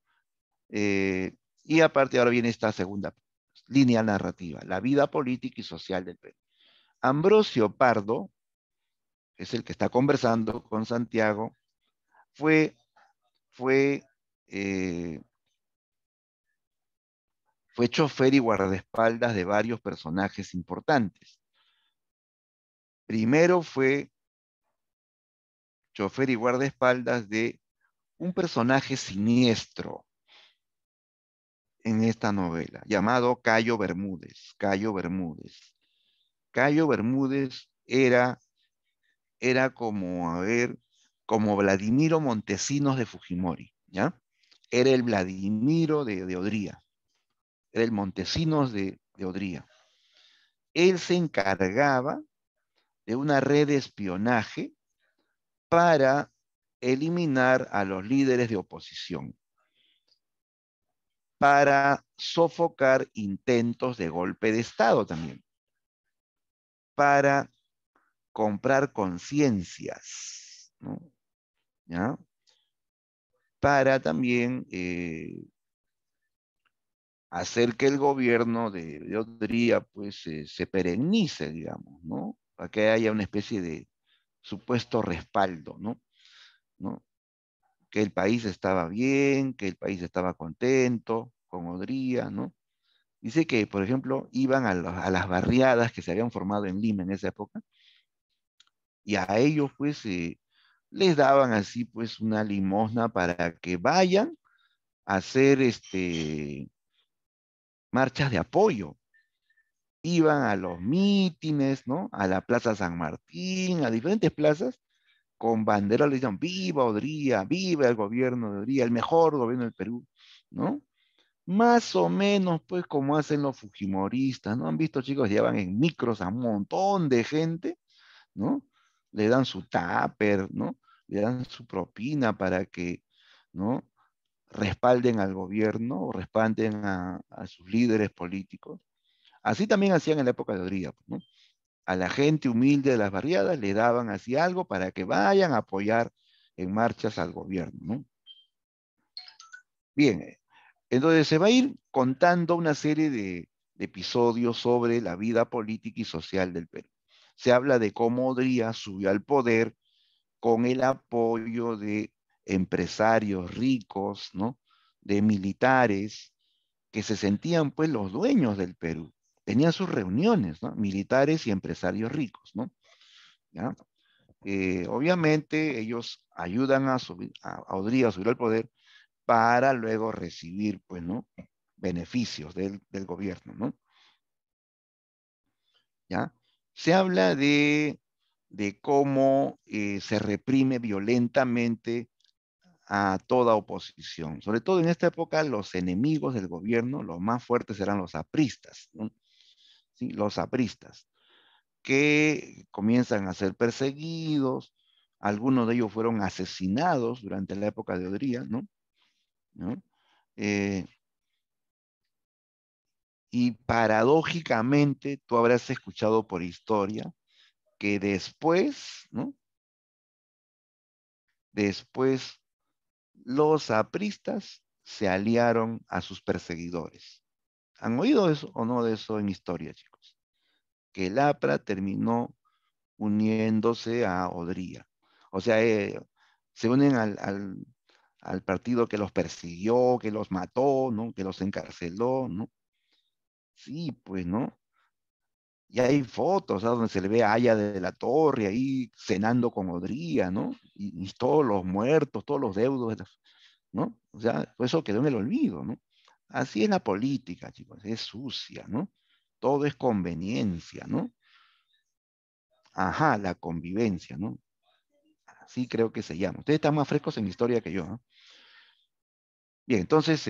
Y aparte ahora viene esta segunda línea narrativa, la vida política y social del Perú. Ambrosio Pardo, que es el que está conversando con Santiago, fue, fue, eh, fue chofer y guardaespaldas de varios personajes importantes. Primero fue chofer y guardaespaldas de un personaje siniestro en esta novela, llamado Cayo Bermúdez. Cayo Bermúdez. Cayo Bermúdez era como, a ver, como Vladimiro Montesinos de Fujimori, ¿ya? Era el Vladimiro de Odría, era el Montesinos de Odría. Él se encargaba de una red de espionaje para eliminar a los líderes de oposición, para sofocar intentos de golpe de Estado también, para comprar conciencias, ¿no? ¿Ya? Para también hacer que el gobierno de Odría pues se perenice, digamos, ¿no? Para que haya una especie de supuesto respaldo, ¿no? ¿No? Que el país estaba bien, que el país estaba contento con Odría, ¿no? Dice que, por ejemplo, iban a las barriadas que se habían formado en Lima en esa época, y a ellos, pues, les daban así pues una limosna para que vayan a hacer marchas de apoyo. Iban a los mítines, ¿no? A la Plaza San Martín, a diferentes plazas, con banderas le decían, viva Odría, viva el gobierno de Odría, el mejor gobierno del Perú, ¿no? Más o menos, pues, como hacen los fujimoristas, ¿no? Han visto, chicos, llevan en micros a un montón de gente, ¿no? Le dan su tupper, ¿no? Le dan su propina para que, ¿no? Respalden al gobierno o respalden a sus líderes políticos. Así también hacían en la época de Odría, pues, ¿no? A la gente humilde de las barriadas le daban así algo para que vayan a apoyar en marchas al gobierno, ¿no? Bien, entonces se va a ir contando una serie de episodios sobre la vida política y social del Perú. Se habla de cómo Odría subió al poder con el apoyo de empresarios ricos, ¿no? De militares que se sentían pues los dueños del Perú. Tenían sus reuniones, ¿no? Militares y empresarios ricos, ¿no? ¿Ya? Obviamente ellos ayudan a, subir, a Odría a subir al poder para luego recibir, pues, ¿no? Beneficios del gobierno, ¿no? ¿Ya? Se habla de cómo se reprime violentamente a toda oposición. Sobre todo en esta época, los enemigos del gobierno, los más fuertes eran los apristas, ¿no? ¿Sí? Los apristas, que comienzan a ser perseguidos, algunos de ellos fueron asesinados durante la época de Odría, ¿no? ¿No? Eh, y paradójicamente, tú habrás escuchado por historia que después, ¿no? Después los apristas se aliaron a sus perseguidores. ¿Han oído eso o no de eso en historia, chicos? Que el APRA terminó uniéndose a Odría. O sea, se unen al partido que los persiguió, que los mató, ¿no? Que los encarceló, ¿no? Sí, pues, ¿no? Y hay fotos, ¿sabes? Donde se le ve a Aya de la Torre ahí cenando con Odría, ¿no? Y todos los muertos, todos los deudos, ¿no? O sea, eso quedó en el olvido, ¿no? Así es la política, chicos, es sucia, ¿no? Todo es conveniencia, ¿no? Ajá, la convivencia, ¿no? Así creo que se llama. Ustedes están más frescos en historia que yo, ¿no? Bien, entonces,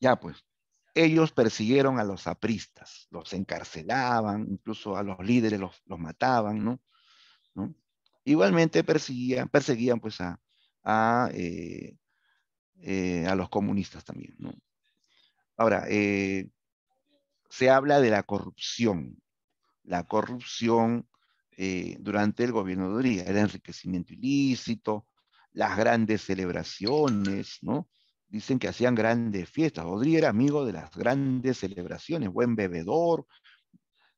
ya pues, ellos persiguieron a los apristas, los encarcelaban, incluso a los líderes los mataban, ¿no? ¿No? Igualmente perseguían pues a los comunistas también, ¿no? Ahora, se habla de la corrupción durante el gobierno de Odría, el enriquecimiento ilícito, las grandes celebraciones, ¿no? Dicen que hacían grandes fiestas. Odría era amigo de las grandes celebraciones, buen bebedor,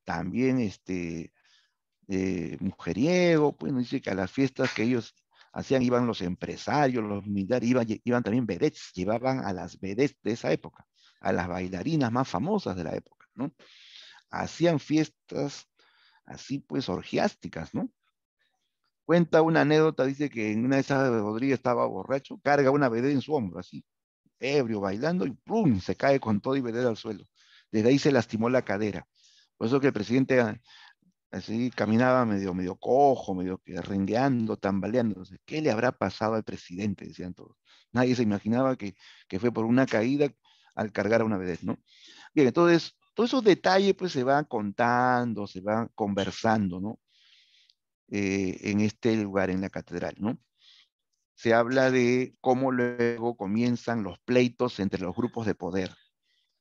también mujeriego, pues nos dice que a las fiestas que ellos hacían iban los empresarios, los militares, iban también vedettes, llevaban a las vedettes de esa época, a las bailarinas más famosas de la época, ¿no? Hacían fiestas así pues orgiásticas, ¿no? Cuenta una anécdota, dice que en una de esas Rodríguez estaba borracho, carga una vedette en su hombro, así, ebrio, bailando, y ¡pum! Se cae con todo y vedette al suelo. Desde ahí se lastimó la cadera. Por eso que el presidente así caminaba medio cojo, medio que rengueando, tambaleando. ¿Qué le habrá pasado al presidente? Decían todos. Nadie se imaginaba que fue por una caída al cargar a una vedette, ¿no? Bien, entonces, todos esos detalles pues se van contando, se van conversando, ¿no? En este lugar, en la catedral, ¿no? Se habla de cómo luego comienzan los pleitos entre los grupos de poder.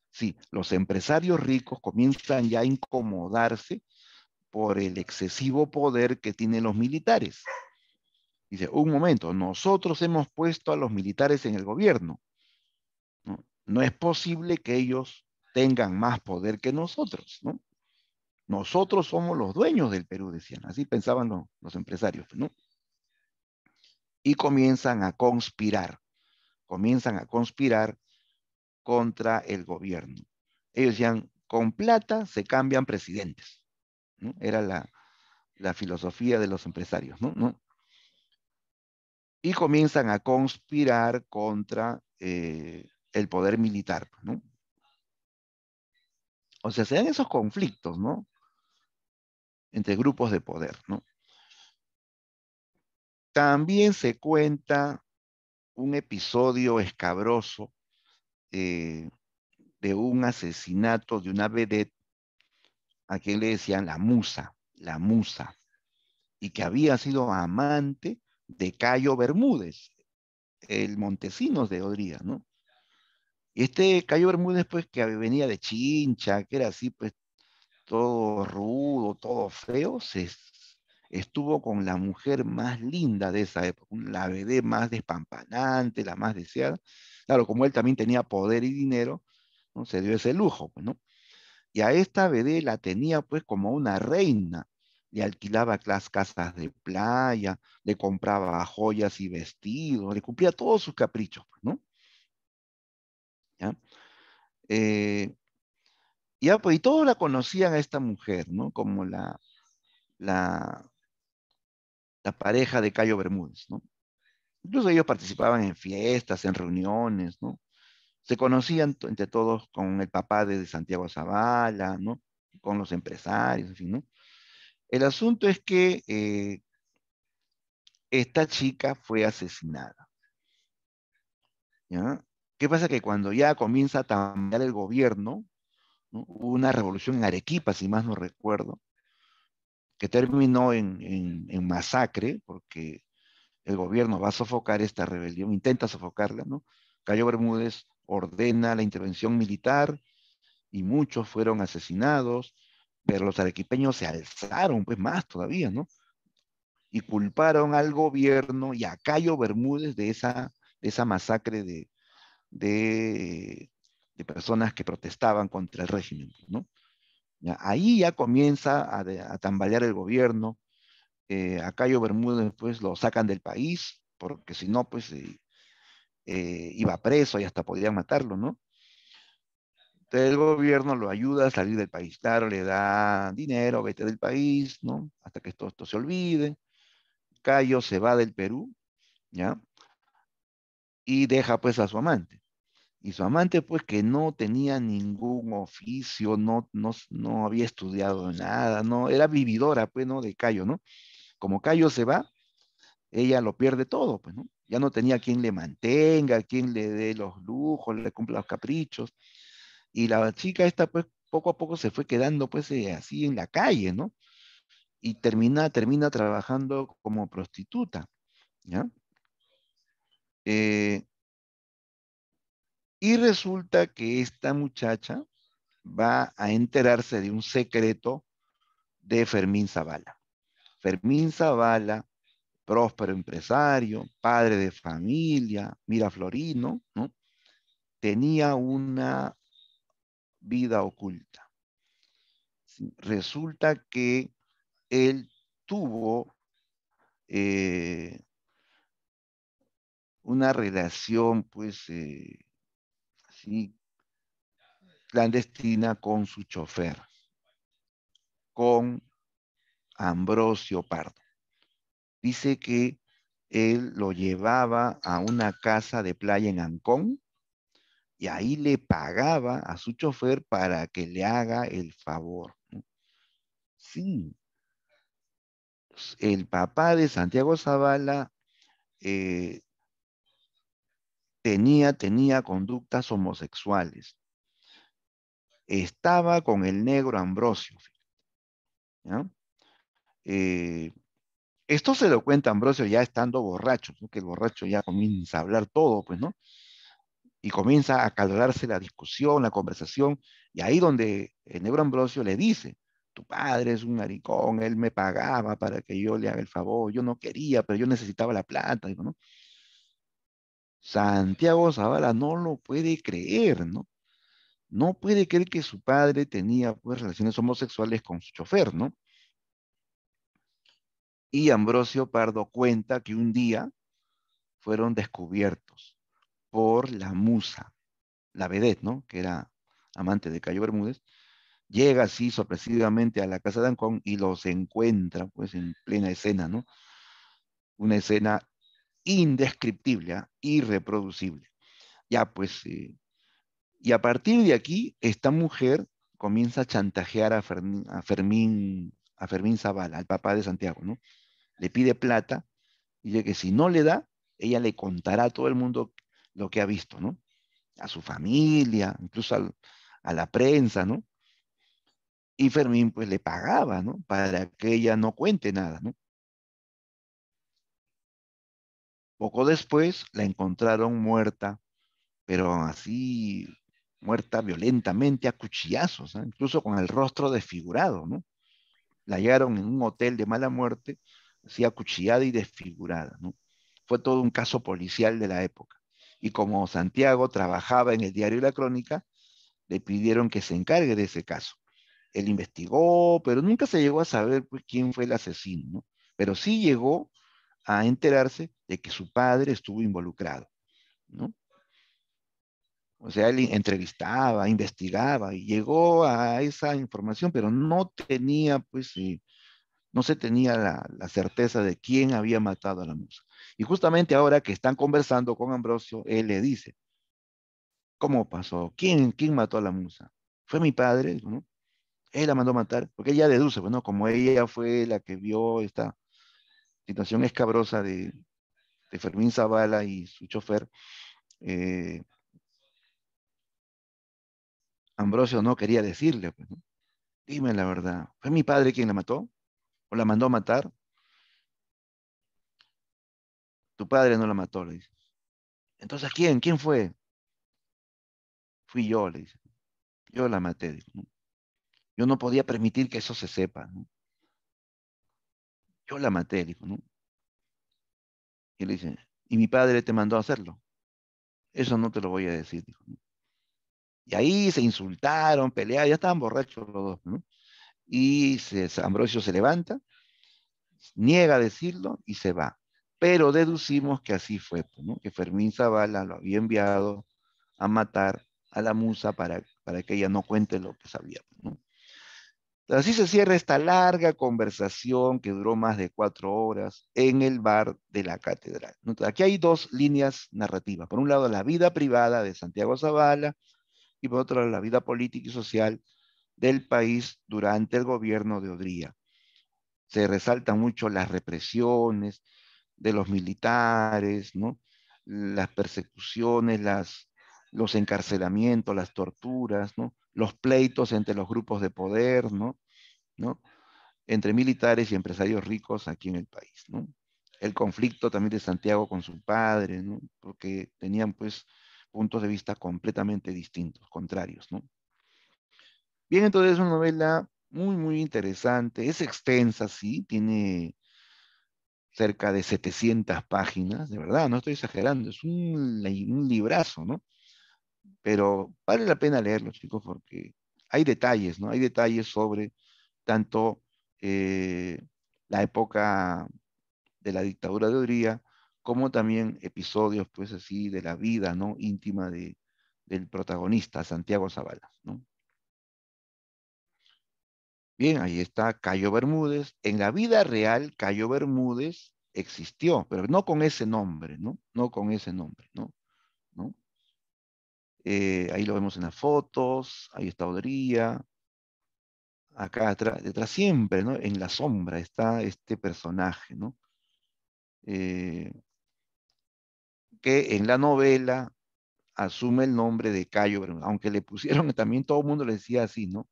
Sí, los empresarios ricos comienzan ya a incomodarse por el excesivo poder que tienen los militares. Dice, un momento, nosotros hemos puesto a los militares en el gobierno. No, no es posible que ellos tengan más poder que nosotros, ¿no? Nosotros somos los dueños del Perú, decían. Así pensaban los empresarios, ¿no? Y comienzan a conspirar contra el gobierno. Ellos decían, con plata se cambian presidentes, ¿no? Era la filosofía de los empresarios, ¿no? ¿No? y comienzan a conspirar contra el poder militar, ¿no? O sea, se dan esos conflictos, ¿no? Entre grupos de poder, ¿no? También se cuenta un episodio escabroso eh, de un asesinato de una vedette a quien le decían la musa, y que había sido amante de Cayo Bermúdez, el Montesinos de Odría, ¿no? Y este Cayo Bermúdez, pues, que venía de Chincha, que era así, pues, todo rudo, todo feo, estuvo con la mujer más linda de esa época, la vedette más despampanante, la más deseada. Claro, como él también tenía poder y dinero, ¿no? Se dio ese lujo, pues, ¿no? Y a esta vedette la tenía, pues, como una reina. Le alquilaba las casas de playa, le compraba joyas y vestidos, le cumplía todos sus caprichos, pues, ¿no? ¿Ya? Eh, ya, pues, y todos la conocían a esta mujer, ¿no? Como la, la pareja de Cayo Bermúdez, ¿no? Incluso ellos participaban en fiestas, en reuniones, ¿no? Se conocían entre todos con el papá de Santiago Zavala, ¿no? Con los empresarios, en fin, ¿no? El asunto es que esta chica fue asesinada, ¿ya? ¿Qué pasa? Que cuando ya comienza a tambalear el gobierno, ¿no? Hubo una revolución en Arequipa, si más no recuerdo, que terminó en masacre, porque el gobierno va a sofocar esta rebelión, intenta sofocarla, ¿no? Cayo Bermúdez ordena la intervención militar y muchos fueron asesinados, pero los arequipeños se alzaron, pues más todavía, ¿no? Y culparon al gobierno y a Cayo Bermúdez de esa masacre de, de personas que protestaban contra el régimen, ¿no? Ya, ahí ya comienza a tambalear el gobierno. A Cayo Bermúdez pues lo sacan del país, porque si no pues iba preso y hasta podrían matarlo, ¿no? Entonces el gobierno lo ayuda a salir del país, claro, le da dinero, vete del país, ¿no? Hasta que esto se olvide. Cayo se va del Perú, ¿ya? Y deja pues a su amante. Y su amante, pues, que no tenía ningún oficio, no había estudiado nada, no, era vividora, pues, ¿no? De Cayo, ¿no? Como Cayo se va, ella lo pierde todo, pues, ¿no? Ya no tenía quien le mantenga, quien le dé los lujos, le cumpla los caprichos. Y la chica esta, pues, poco a poco se fue quedando, pues, así en la calle, ¿no? Y termina trabajando como prostituta, ¿ya? Eh, y resulta que esta muchacha va a enterarse de un secreto de Fermín Zavala. Fermín Zavala, próspero empresario, padre de familia, miraflorino, ¿no? Tenía una vida oculta. ¿Sí? Resulta que él tuvo eh, una relación, pues, sí, clandestina con su chofer, con Ambrosio Pardo. Dice que él lo llevaba a una casa de playa en Ancón y ahí le pagaba a su chofer para que le haga el favor, ¿no? Sí, el papá de Santiago Zavala eh, tenía conductas homosexuales. Estaba con el negro Ambrosio, ¿ya? Eh, Esto se lo cuenta Ambrosio ya estando borracho, ¿no? Que el borracho ya comienza a hablar todo, pues, ¿no? Y comienza a acalorarse la discusión, la conversación, y ahí donde el negro Ambrosio le dice, tu padre es un maricón, él me pagaba para que yo le haga el favor, yo no quería, pero yo necesitaba la plata, digo, ¿no? Santiago Zavala no lo puede creer, ¿no? No puede creer que su padre tenía pues relaciones homosexuales con su chofer, ¿no? Y Ambrosio Pardo cuenta que un día fueron descubiertos por la musa, la vedette, ¿no? Que era amante de Cayo Bermúdez, llega así sorpresivamente a la casa de Ancón y los encuentra pues en plena escena, ¿no? Una escena indescriptible, irreproducible. Ya, pues, y a partir de aquí, esta mujer comienza a chantajear a Fermín Zavala, al papá de Santiago, ¿no? Le pide plata y dice que si no le da, ella le contará a todo el mundo lo que ha visto, ¿no? A su familia, incluso a la prensa, ¿no? Y Fermín pues le pagaba, ¿no? Para que ella no cuente nada, ¿no? Poco después la encontraron muerta, pero así muerta violentamente a cuchillazos, ¿no? Incluso con el rostro desfigurado, ¿no? La hallaron en un hotel de mala muerte, así acuchillada y desfigurada, ¿no? Fue todo un caso policial de la época. Y como Santiago trabajaba en el diario La Crónica, le pidieron que se encargue de ese caso. Él investigó, pero nunca se llegó a saber pues, quién fue el asesino, ¿no? Pero sí llegó a enterarse de que su padre estuvo involucrado, ¿no? O sea, él entrevistaba, investigaba y llegó a esa información, pero no tenía, pues, no se tenía la certeza de quién había matado a la musa. Y justamente ahora que están conversando con Ambrosio, él le dice, ¿cómo pasó? ¿Quién mató a la musa? Fue mi padre, ¿no? Él la mandó a matar, porque ella deduce, bueno, como ella fue la que vio esta situación escabrosa de Fermín Zavala y su chofer, eh, Ambrosio no quería decirle, pues, ¿no? Dime la verdad, ¿fue mi padre quien la mató? ¿O la mandó a matar? Tu padre no la mató, le dice. Entonces, ¿quién? ¿Quién fue? Fui yo, le dice. Yo la maté, dijo, ¿no? Yo no podía permitir que eso se sepa, ¿no? Yo la maté, dijo, ¿no? Y le dice, ¿y mi padre te mandó a hacerlo? Eso no te lo voy a decir, dijo, ¿no? Y ahí se insultaron, pelearon, ya estaban borrachos los dos, ¿no? Y Ambrosio se levanta, niega a decirlo y se va. Pero deducimos que así fue, pues, ¿no? Que Fermín Zavala lo había enviado a matar a la musa para que ella no cuente lo que sabía, pues, ¿no? Así se cierra esta larga conversación que duró más de 4 horas en el bar de la catedral, ¿no? Aquí hay dos líneas narrativas. Por un lado, la vida privada de Santiago Zavala y por otro lado, la vida política y social del país durante el gobierno de Odría. Se resaltan mucho las represiones de los militares, ¿no? Las persecuciones, los encarcelamientos, las torturas, ¿no? Los pleitos entre los grupos de poder, ¿no? ¿No? Entre militares y empresarios ricos aquí en el país, ¿no? El conflicto también de Santiago con su padre, ¿no? Porque tenían pues puntos de vista completamente distintos, contrarios, ¿no? Bien, entonces es una novela muy, muy interesante, es extensa, sí, tiene cerca de 700 páginas, de verdad, no estoy exagerando, es un librazo, ¿no? Pero vale la pena leerlo, chicos, porque hay detalles, ¿no? Hay detalles sobre tanto eh, la época de la dictadura de Odría, como también episodios, pues así, de la vida, ¿no? Íntima del protagonista, Santiago Zavala, ¿no? Bien, ahí está Cayo Bermúdez. En la vida real, Cayo Bermúdez existió, pero no con ese nombre, ¿no? No con ese nombre, ¿no? ¿No? Ahí lo vemos en las fotos, ahí está Odría, acá atrás, detrás siempre, ¿no? En la sombra está este personaje, ¿no? Eh, que en la novela asume el nombre de Cayo Bermúdez, aunque le pusieron también todo el mundo le decía así, ¿no?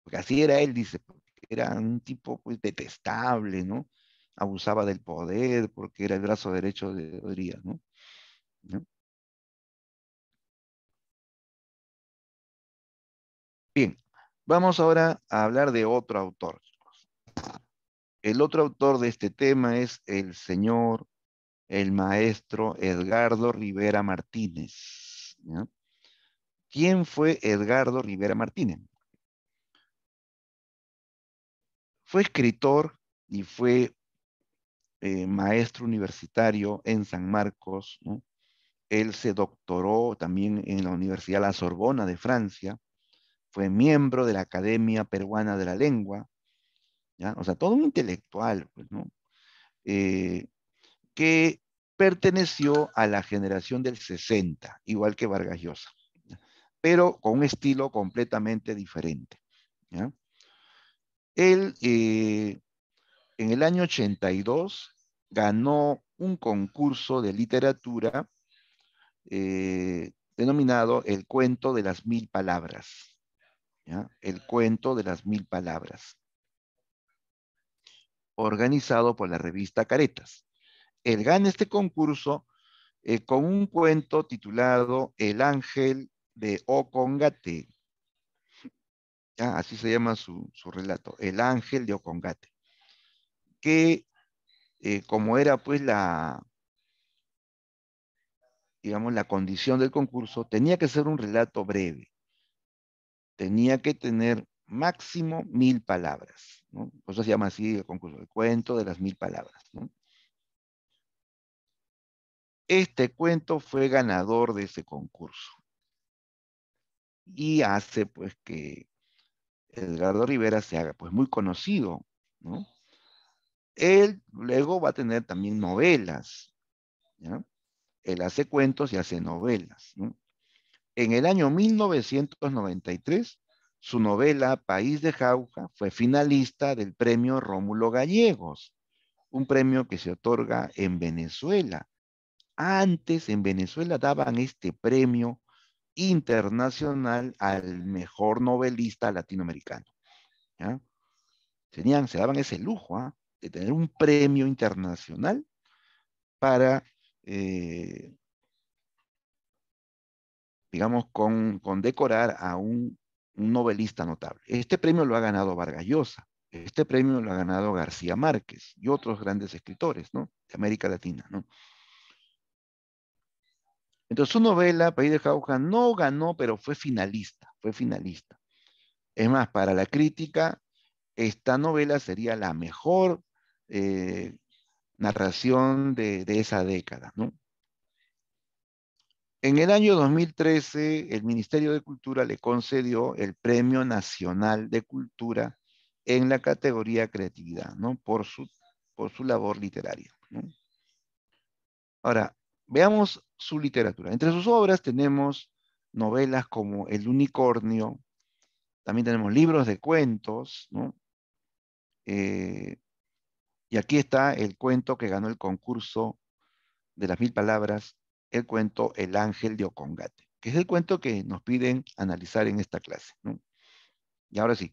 Porque así era él, dice, porque era un tipo pues detestable, ¿no? Abusaba del poder porque era el brazo derecho de Odría, ¿no? ¿No? Bien, vamos ahora a hablar de otro autor. El otro autor de este tema es el señor, el maestro Edgardo Rivera Martínez, ¿no? ¿Quién fue Edgardo Rivera Martínez? Fue escritor y fue maestro universitario en San Marcos, ¿no? Él se doctoró también en la Universidad La Sorbona de Francia, fue miembro de la Academia Peruana de la Lengua, ¿ya? O sea, todo un intelectual, pues, ¿no? que perteneció a la generación del 60, igual que Vargas Llosa, pero con un estilo completamente diferente. ¿Ya? Él, en el año 82, ganó un concurso de literatura denominado El cuento de las 1000 palabras. ¿Ya? El cuento de las 1000 palabras, organizado por la revista Caretas. Él gana este concurso con un cuento titulado El ángel de Ocongate. ¿Ya? Así se llama su relato, El ángel de Ocongate. Que como era pues digamos, la condición del concurso, tenía que ser un relato breve. Tenía que tener máximo 1000 palabras, ¿no? Por eso se llama así el concurso, el cuento de las 1000 palabras, ¿no? Este cuento fue ganador de ese concurso y hace pues que Edgardo Rivera se haga pues muy conocido, ¿no? Él luego va a tener también novelas, ¿ya? Él hace cuentos y hace novelas, ¿no? En el año 1993, su novela País de Jauja fue finalista del premio Rómulo Gallegos, un premio que se otorga en Venezuela. Antes en Venezuela daban este premio internacional al mejor novelista latinoamericano. ¿Ya? Se daban ese lujo, ¿ah? De tener un premio internacional para, eh, digamos, con decorar a un novelista notable. Este premio lo ha ganado Vargas Llosa, este premio lo ha ganado García Márquez y otros grandes escritores, ¿no? De América Latina, ¿no? Entonces su novela, País de Jauja, no ganó, pero fue finalista, fue finalista. Es más, para la crítica, esta novela sería la mejor narración de esa década, ¿no? En el año 2013, el Ministerio de Cultura le concedió el Premio Nacional de Cultura en la categoría Creatividad, ¿no? Por su labor literaria, ¿no? Ahora, veamos su literatura. Entre sus obras tenemos novelas como El Unicornio, también tenemos libros de cuentos, ¿no? Eh, y aquí está el cuento que ganó el concurso de las 1000 palabras, el cuento El ángel de Ocongate, que es el cuento que nos piden analizar en esta clase, ¿no? Y ahora sí,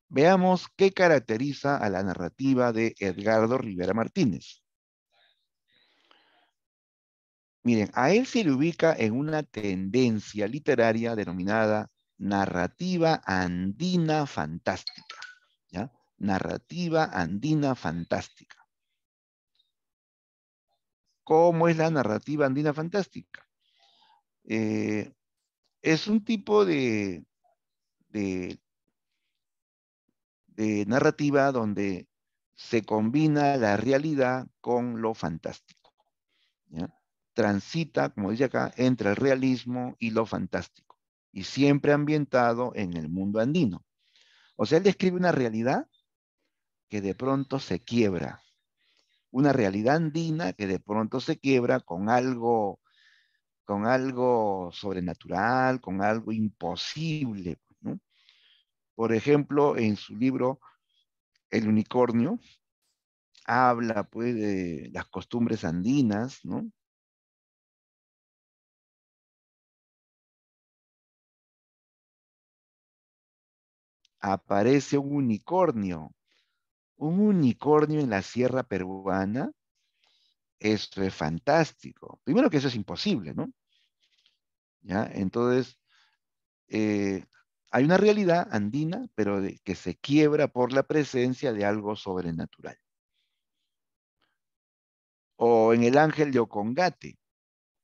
veamos qué caracteriza a la narrativa de Edgardo Rivera Martínez. Miren, a él se le ubica en una tendencia literaria denominada narrativa andina fantástica, ¿ya? Narrativa andina fantástica. ¿Cómo es la narrativa andina fantástica? Eh, es un tipo de, de narrativa donde se combina la realidad con lo fantástico, ¿ya? Transita, como dice acá, entre el realismo y lo fantástico, y siempre ambientado en el mundo andino. O sea, él describe una realidad que de pronto se quiebra, una realidad andina que de pronto se quiebra con algo sobrenatural, con algo imposible, ¿no? Por ejemplo, en su libro El Unicornio, habla pues de las costumbres andinas, ¿no? Aparece un unicornio en la sierra peruana. Esto es fantástico. Primero que eso es imposible, ¿no? ¿Ya? Entonces, eh, hay una realidad andina, pero que se quiebra por la presencia de algo sobrenatural. O en El ángel de Ocongate,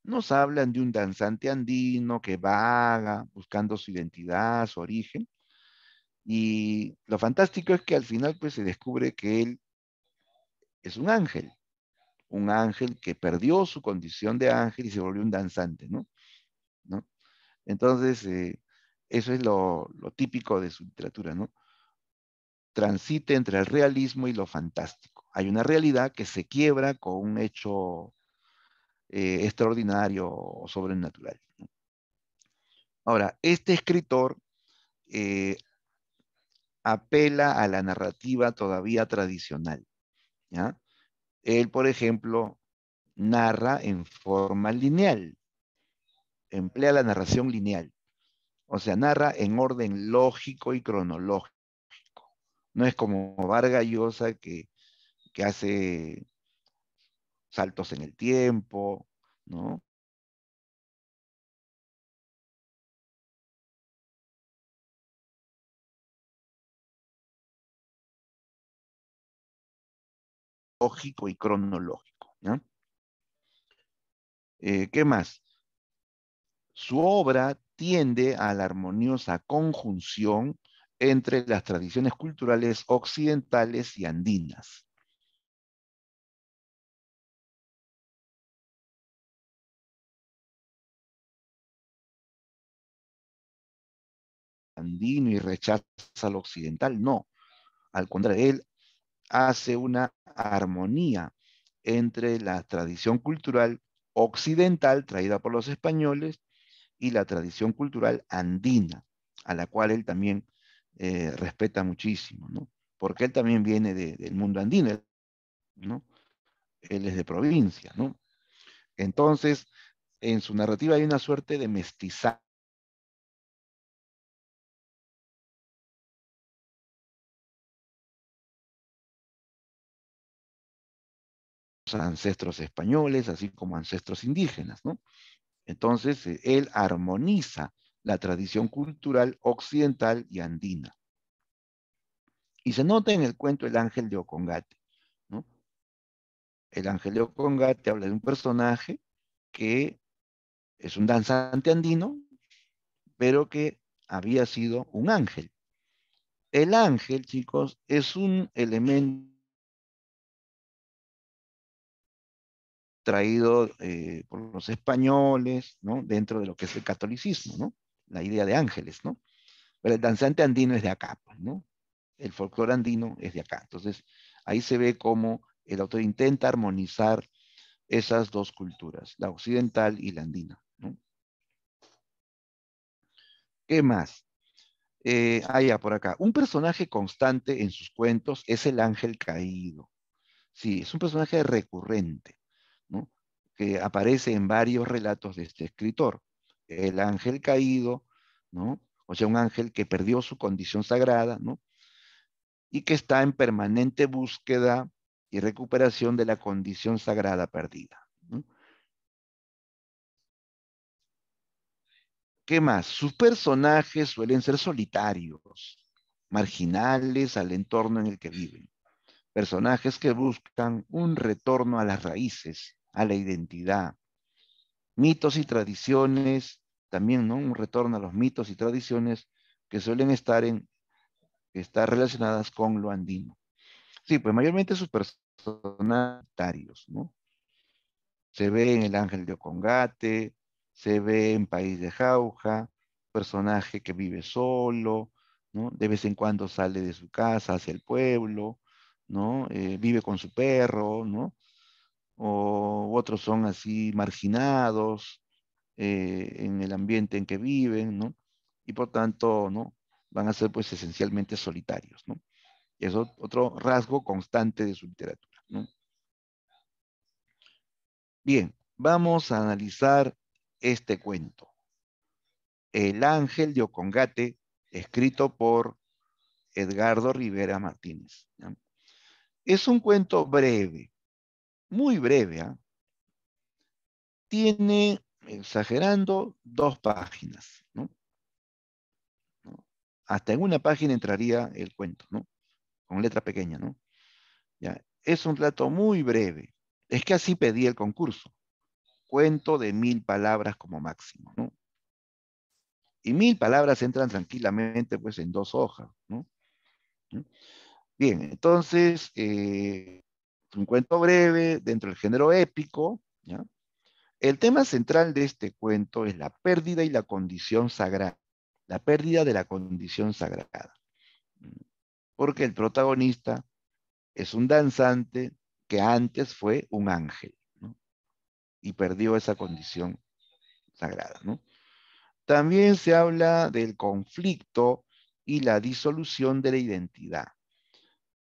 nos hablan de un danzante andino que vaga buscando su identidad, su origen, y lo fantástico es que al final pues se descubre que él es un ángel que perdió su condición de ángel y se volvió un danzante, ¿no? ¿No? Entonces, eso es lo típico de su literatura, ¿no? Transite entre el realismo y lo fantástico. Hay una realidad que se quiebra con un hecho extraordinario o sobrenatural. Ahora, este escritor eh, apela a la narrativa todavía tradicional, ¿ya? Él, por ejemplo, narra en forma lineal, emplea la narración lineal, o sea, narra en orden lógico y cronológico. No es como Vargas Llosa que hace saltos en el tiempo, ¿no? Lógico y cronológico, ¿no? ¿Qué más? Su obra tiende a la armoniosa conjunción entre las tradiciones culturales occidentales y andinas. Andino y rechaza lo occidental, no. Al contrario, él hace una armonía entre la tradición cultural occidental traída por los españoles y la tradición cultural andina, a la cual él también respeta muchísimo, ¿no? Porque él también viene del mundo andino, ¿no? Él es de provincia, ¿no? Entonces, en su narrativa hay una suerte de mestizaje, ancestros españoles, así como ancestros indígenas, ¿no? Entonces, él armoniza la tradición cultural occidental y andina. Y se nota en el cuento El Ángel de Ocongate, ¿no? El Ángel de Ocongate habla de un personaje que es un danzante andino, pero que había sido un ángel. El ángel, chicos, es un elemento traído por los españoles, ¿no? Dentro de lo que es el catolicismo, ¿no? La idea de ángeles, ¿no? Pero el danzante andino es de acá, pues, ¿no? El folclore andino es de acá. Entonces, ahí se ve cómo el autor intenta armonizar esas dos culturas, la occidental y la andina, ¿no? ¿Qué más? Ya por acá. Un personaje constante en sus cuentos es el ángel caído. Sí, es un personaje recurrente, ¿no? Que aparece en varios relatos de este escritor. El ángel caído, ¿no? O sea, un ángel que perdió su condición sagrada, ¿no? Y que está en permanente búsqueda y recuperación de la condición sagrada perdida, ¿no? ¿Qué más? Sus personajes suelen ser solitarios, marginales al entorno en el que viven. Personajes que buscan un retorno a las raíces, a la identidad. Mitos y tradiciones, también, ¿no? Un retorno a los mitos y tradiciones que suelen estar relacionadas con lo andino. Sí, pues mayormente sus personajes, ¿no? Se ve en El Ángel de Ocongate, se ve en País de Jauja, personaje que vive solo, ¿no? De vez en cuando sale de su casa hacia el pueblo, ¿no? Vive con su perro, ¿no? O otros son así marginados en el ambiente en que viven, ¿no? Y por tanto, ¿no? Van a ser pues esencialmente solitarios, ¿no? Y es otro rasgo constante de su literatura, ¿no? Bien, vamos a analizar este cuento. El Ángel de Ocongate, escrito por Edgardo Rivera Martínez, ¿ya? Es un cuento breve, muy breve, ¿ah? Tiene, exagerando, 2 páginas, ¿no? ¿No? Hasta en una página entraría el cuento, ¿no? Con letra pequeña, ¿no? Ya. Es un relato muy breve. Es que así pedí el concurso. Cuento de 1000 palabras como máximo, ¿no? Y 1000 palabras entran tranquilamente, pues, en 2 hojas, ¿no? ¿No? Bien, entonces, un cuento breve dentro del género épico, ¿ya? El tema central de este cuento es la pérdida y la condición sagrada. La pérdida de la condición sagrada. Porque el protagonista Es un danzante que antes fue un ángel, ¿no? Y perdió esa condición sagrada, ¿no? También se habla del conflicto y la disolución de la identidad,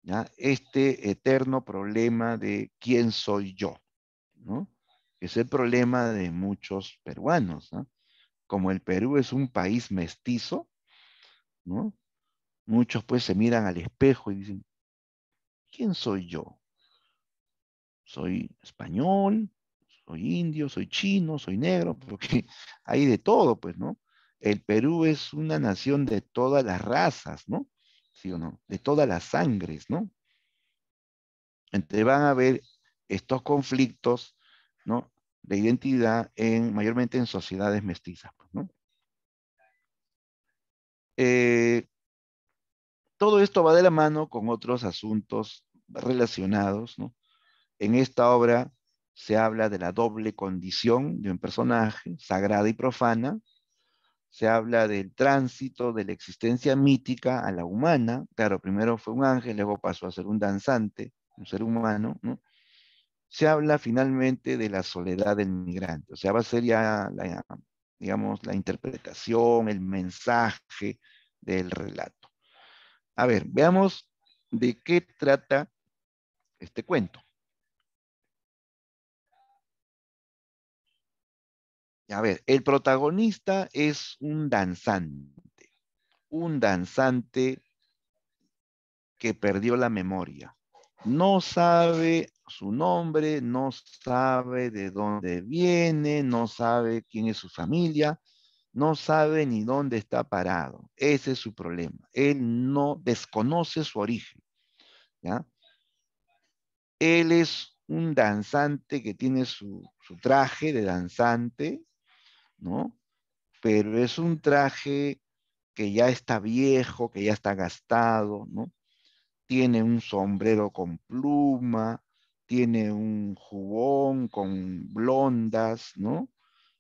¿ya? Este eterno problema de quién soy yo, ¿no? Es el problema de muchos peruanos, ¿no? Como el Perú es un país mestizo, ¿no? Muchos pues se miran al espejo y dicen, ¿quién soy yo? ¿Soy español? ¿Soy indio? ¿Soy chino? ¿Soy negro? Porque hay de todo, pues, ¿no? El Perú es una nación de todas las razas, ¿no? ¿Sí o no? De todas las sangres, ¿no? Entonces van a haber estos conflictos, ¿no? De identidad mayormente en sociedades mestizas, pues, ¿no? Eh, Todo esto va de la mano con otros asuntos relacionados, ¿no? En esta obra se habla de la doble condición de un personaje, sagrada y profana. Se habla del tránsito de la existencia mítica a la humana. Claro, primero fue un ángel, luego pasó a ser un danzante, un ser humano, ¿no? Se habla finalmente de la soledad del migrante. O sea, va a ser ya, digamos, la interpretación, el mensaje del relato. A ver, veamos de qué trata este cuento. A ver, el protagonista es un danzante que perdió la memoria. No sabe su nombre, no sabe de dónde viene, no sabe quién es su familia, no sabe ni dónde está parado. Ese es su problema. Él no desconoce su origen, ¿ya? Él es un danzante que tiene su traje de danzante, ¿no? Pero es un traje que ya está viejo, que ya está gastado, ¿no? Tiene un sombrero con pluma, tiene un jubón con blondas, ¿no?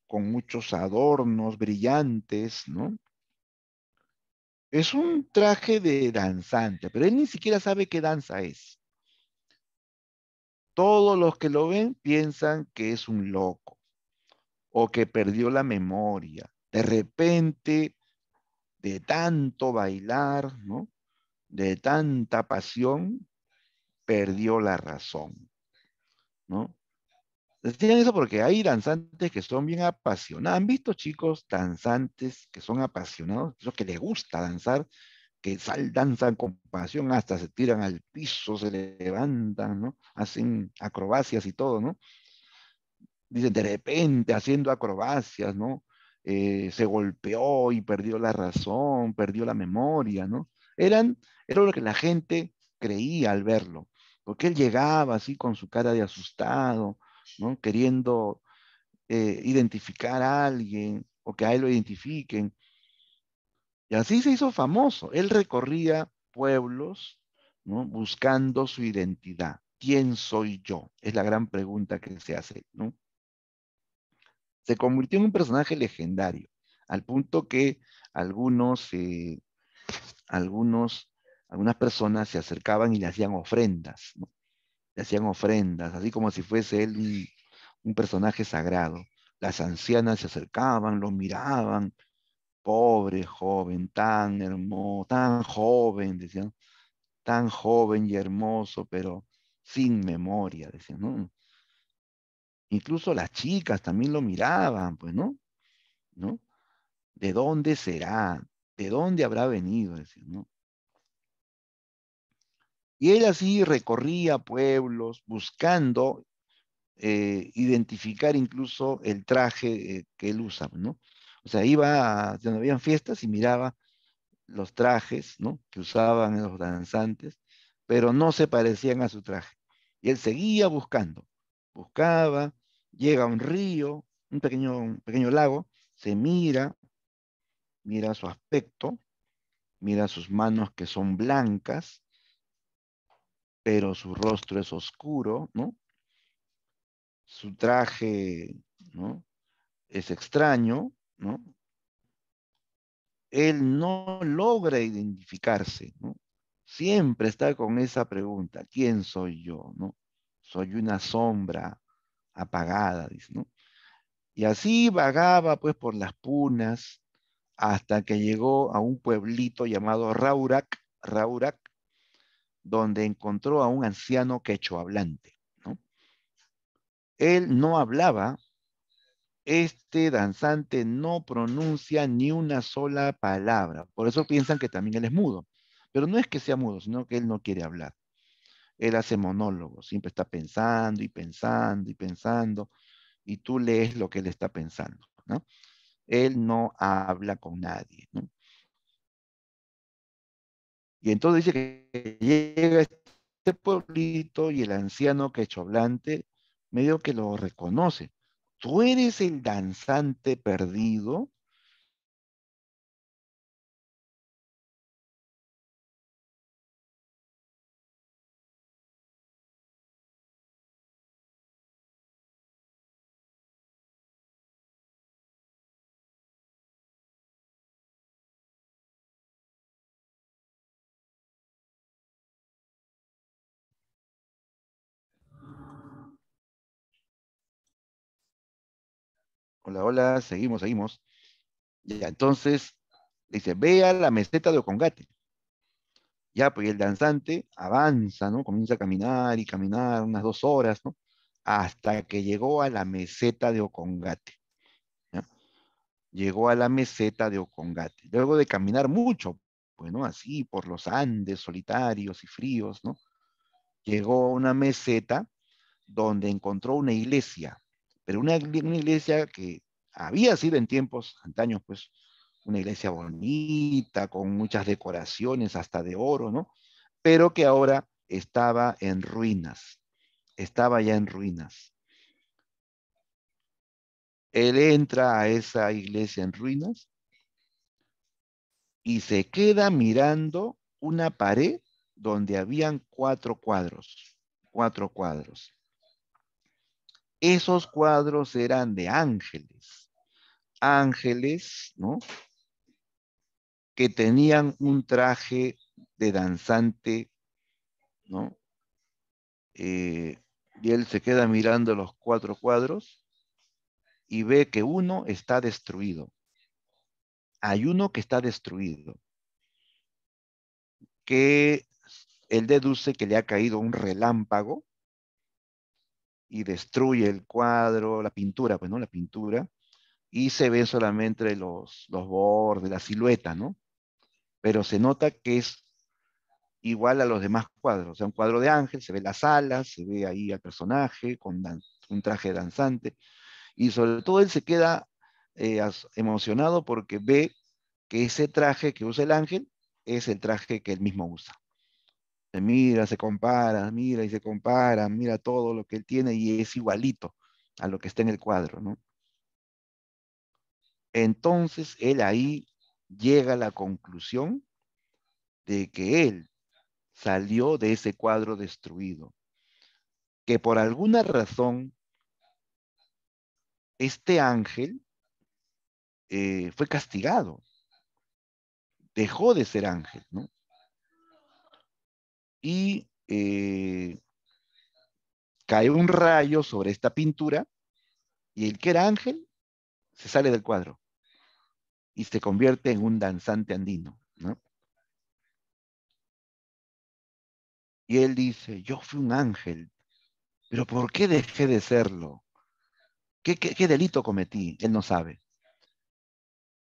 Con muchos adornos brillantes, ¿no? Es un traje de danzante, pero él ni siquiera sabe qué danza es. Todos los que lo ven piensan que es un loco o que perdió la memoria. De repente, de tanto bailar, ¿no? De tanta pasión, perdió la razón, ¿no? Decían eso porque hay danzantes que son bien apasionados. ¿Han visto chicos danzantes que son apasionados? Esos que les gusta danzar, que danzan con pasión, hasta se tiran al piso, se levantan, ¿no? Hacen acrobacias y todo, ¿no? Dicen, de repente haciendo acrobacias, ¿no? Se golpeó y perdió la razón, perdió la memoria, ¿no? Era lo que la gente creía al verlo, porque él llegaba así con su cara de asustado, ¿no? Queriendo identificar a alguien o que a él lo identifiquen. Y así se hizo famoso. Él recorría pueblos, ¿no? Buscando su identidad. ¿Quién soy yo? Es la gran pregunta que se hace, ¿no? Se convirtió en un personaje legendario, al punto que algunos, algunos, algunas personas se acercaban y le hacían ofrendas, ¿no? Le hacían ofrendas, así como si fuese él un personaje sagrado. Las ancianas se acercaban, lo miraban, pobre joven, tan hermoso, tan joven, decían, tan joven y hermoso, pero sin memoria, decían, ¿no? Incluso las chicas también lo miraban, pues, ¿no? ¿No? ¿De dónde será? ¿De dónde habrá venido? Decía, ¿no? Y él así recorría pueblos buscando identificar incluso el traje que él usa, ¿no? O sea, iba a donde habían fiestas y miraba los trajes, ¿no? Que usaban los danzantes, pero no se parecían a su traje. Y él seguía buscando, buscaba, llega a un río, un pequeño lago, se mira, mira su aspecto, mira sus manos que son blancas, pero su rostro es oscuro, ¿no? Su traje, ¿no? Es extraño, ¿no? Él no logra identificarse, ¿no? Siempre está con esa pregunta, ¿quién soy yo? ¿No? Soy una sombra apagada, dice, ¿no? Y así vagaba pues por las punas hasta que llegó a un pueblito llamado Raurac, donde encontró a un anciano quechohablante, ¿no? Él no hablaba, este danzante no pronuncia ni una sola palabra, por eso piensan que también él es mudo, pero no es que sea mudo, sino que él no quiere hablar. Él hace monólogos, siempre está pensando y pensando y pensando, y tú lees lo que él está pensando, ¿no? Él no habla con nadie, ¿no? Y entonces dice que llega a este pueblito y el anciano quechohablante medio que lo reconoce. ¿Tú eres el danzante perdido? Hola, hola, seguimos. Ya, entonces dice, ve a la meseta de Ocongate. Ya, pues y el danzante avanza, ¿no? Comienza a caminar y caminar unas 2 horas, ¿no? Hasta que llegó a la meseta de Ocongate, ¿ya? Llegó a la meseta de Ocongate. Luego de caminar mucho, pues, ¿no? Así por los Andes solitarios y fríos, ¿no? Llegó a una meseta donde encontró una iglesia, pero una iglesia que había sido en tiempos antaños, pues, una iglesia bonita, con muchas decoraciones, hasta de oro, ¿no? Pero que ahora estaba en ruinas, estaba ya en ruinas. Él entra a esa iglesia en ruinas y se queda mirando una pared donde habían 4 cuadros, 4 cuadros. Esos cuadros eran de ángeles, ángeles, ¿no? Que tenían un traje de danzante, ¿no? Eh, y él se queda mirando los 4 cuadros y ve que uno está destruido. Hay uno que está destruido, que él deduce que le ha caído un relámpago y destruye el cuadro, la pintura, pues, ¿no? La pintura, y se ven solamente los bordes, la silueta, ¿no? Pero se nota que es igual a los demás cuadros. O sea, un cuadro de ángel, se ve las alas, se ve ahí al personaje con un traje danzante, y sobre todo él se queda emocionado porque ve que ese traje que usa el ángel es el traje que él mismo usa. Se mira, se compara, mira y se compara, mira todo lo que él tiene y es igualito a lo que está en el cuadro, ¿no? Entonces él ahí llega a la conclusión de que él salió de ese cuadro destruido, que por alguna razón este ángel fue castigado, dejó de ser ángel, ¿no? Y cae un rayo sobre esta pintura y el que era ángel se sale del cuadro y se convierte en un danzante andino, ¿no? Y él dice, yo fui un ángel, pero ¿por qué dejé de serlo? ¿Qué delito cometí? Él no sabe,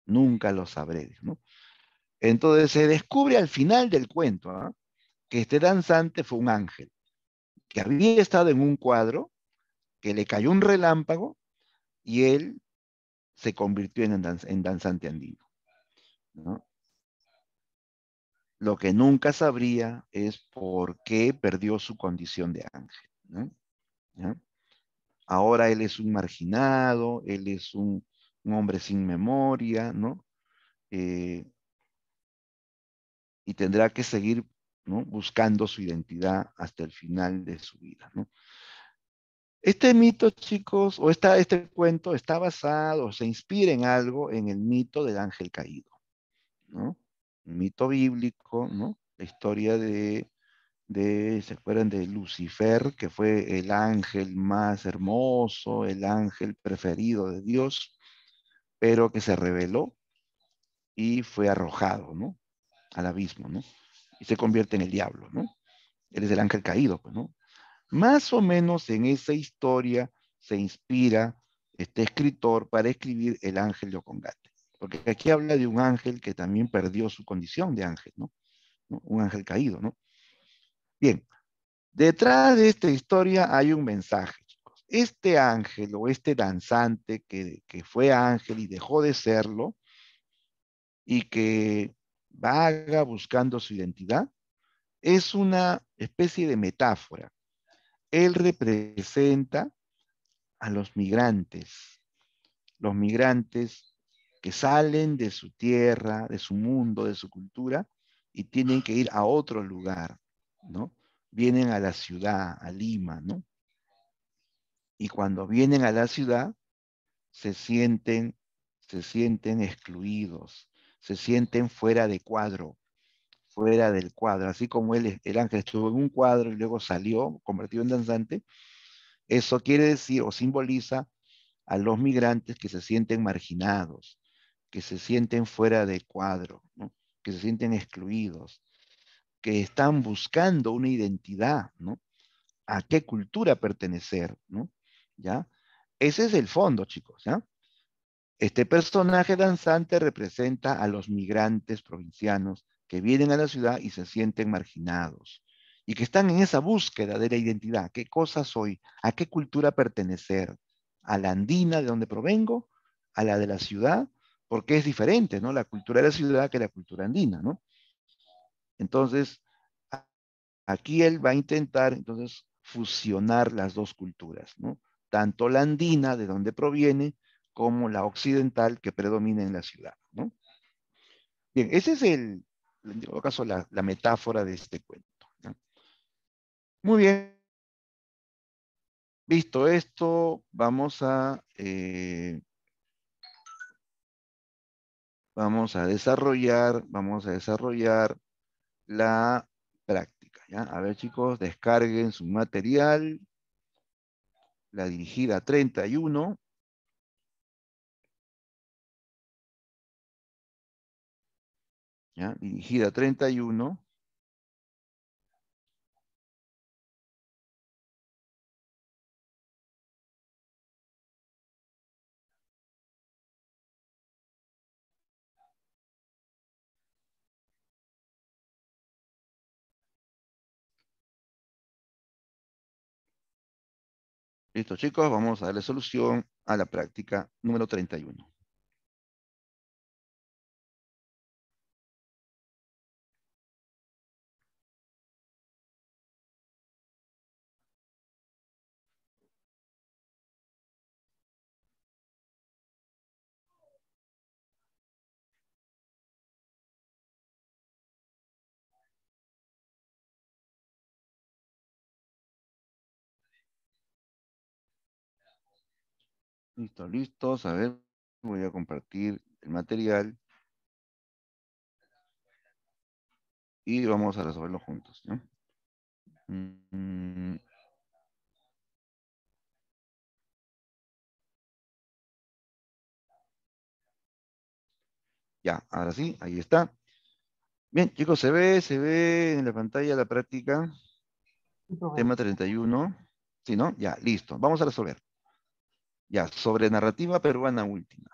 nunca lo sabré, ¿no? Entonces se descubre al final del cuento, ¿ah? Que este danzante fue un ángel, que había estado en un cuadro, que le cayó un relámpago y él se convirtió en danzante andino, ¿no? Lo que nunca sabría es por qué perdió su condición de ángel, ¿no? ¿Ya? Ahora él es un marginado, él es un hombre sin memoria, ¿no? Eh, y tendrá que seguir, ¿no? Buscando su identidad hasta el final de su vida, ¿no? Este mito, chicos, este cuento está basado, se inspira en algo, en el mito del ángel caído, ¿no? Un mito bíblico, ¿no? La historia ¿se acuerdan de Lucifer, que fue el ángel más hermoso, el ángel preferido de Dios, pero que se rebeló y fue arrojado, ¿no? Al abismo, ¿no? Y se convierte en el diablo, ¿no? Él es el ángel caído, pues, ¿no? Más o menos en esa historia se inspira este escritor para escribir El ángel de Ocongate. Porque aquí habla de un ángel que también perdió su condición de ángel, ¿no? ¿No? Un ángel caído, ¿no? Bien, detrás de esta historia hay un mensaje, chicos. Este ángel o este danzante que fue ángel y dejó de serlo y que vaga buscando su identidad, es una especie de metáfora. Él representa a los migrantes que salen de su tierra, de su mundo, de su cultura, y tienen que ir a otro lugar, ¿no? Vienen a la ciudad, a Lima, ¿no? Y cuando vienen a la ciudad, se sienten, se sienten excluidos, se sienten fuera de cuadro, fuera del cuadro. Así como el ángel estuvo en un cuadro y luego salió, convertido en danzante, eso quiere decir o simboliza a los migrantes que se sienten marginados, que se sienten fuera de cuadro, ¿no? Que se sienten excluidos, que están buscando una identidad, ¿no? A qué cultura pertenecer, ¿no? ¿Ya? Ese es el fondo, chicos, ¿ya? Este personaje danzante representa a los migrantes provincianos que vienen a la ciudad y se sienten marginados y que están en esa búsqueda de la identidad. ¿Qué cosa soy? ¿A qué cultura pertenecer? ¿A la andina de donde provengo? ¿A la de la ciudad? Porque es diferente, ¿no? La cultura de la ciudad que la cultura andina, ¿no? Entonces, aquí él va a intentar, entonces, fusionar las dos culturas, ¿no? Tanto la andina, de donde proviene, como la occidental que predomina en la ciudad, ¿no? Bien, ese es en todo caso, la metáfora de este cuento, ¿no? Muy bien, visto esto, vamos a desarrollar la práctica, ¿ya? A ver, chicos, descarguen su material, la dirigida 31, ¿ya? Dirigida 31. Listo, chicos, vamos a darle solución a la práctica número 31. Listo, listos. A ver, voy a compartir el material y vamos a resolverlo juntos, ¿no? Mm, ya, ahora sí, ahí está. Bien, chicos, se ve en la pantalla la práctica, Sí, profe. tema 31. ¿Sí, no? Ya, listo. Vamos a resolver. Ya, sobre narrativa peruana última.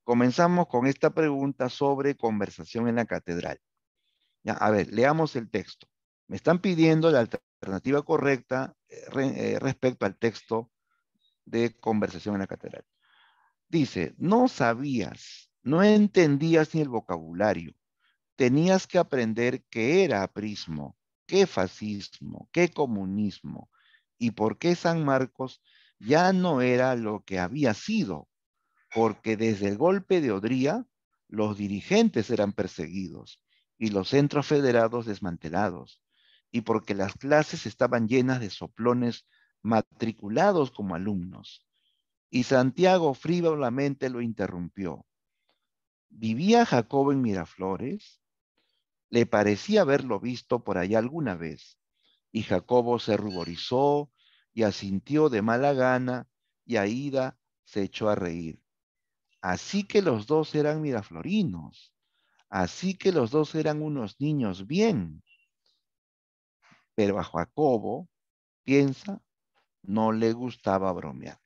Comenzamos con esta pregunta sobre conversación en la catedral. Ya, a ver, leamos el texto. Me están pidiendo la alternativa correcta respecto al texto de conversación en la catedral. Dice, no sabías, no entendías ni el vocabulario. Tenías que aprender qué era aprismo, qué fascismo, qué comunismo y por qué San Marcos ya no era lo que había sido, porque desde el golpe de Odría los dirigentes eran perseguidos y los centros federados desmantelados, y porque las clases estaban llenas de soplones matriculados como alumnos. Y Santiago frívolamente lo interrumpió. ¿Vivía Jacobo en Miraflores? Le parecía haberlo visto por allá alguna vez, y Jacobo se ruborizó y asintió de mala gana, y Aída se echó a reír. Así que los dos eran miraflorinos, así que los dos eran unos niños bien, pero a Jacobo, piensa, no le gustaba bromear.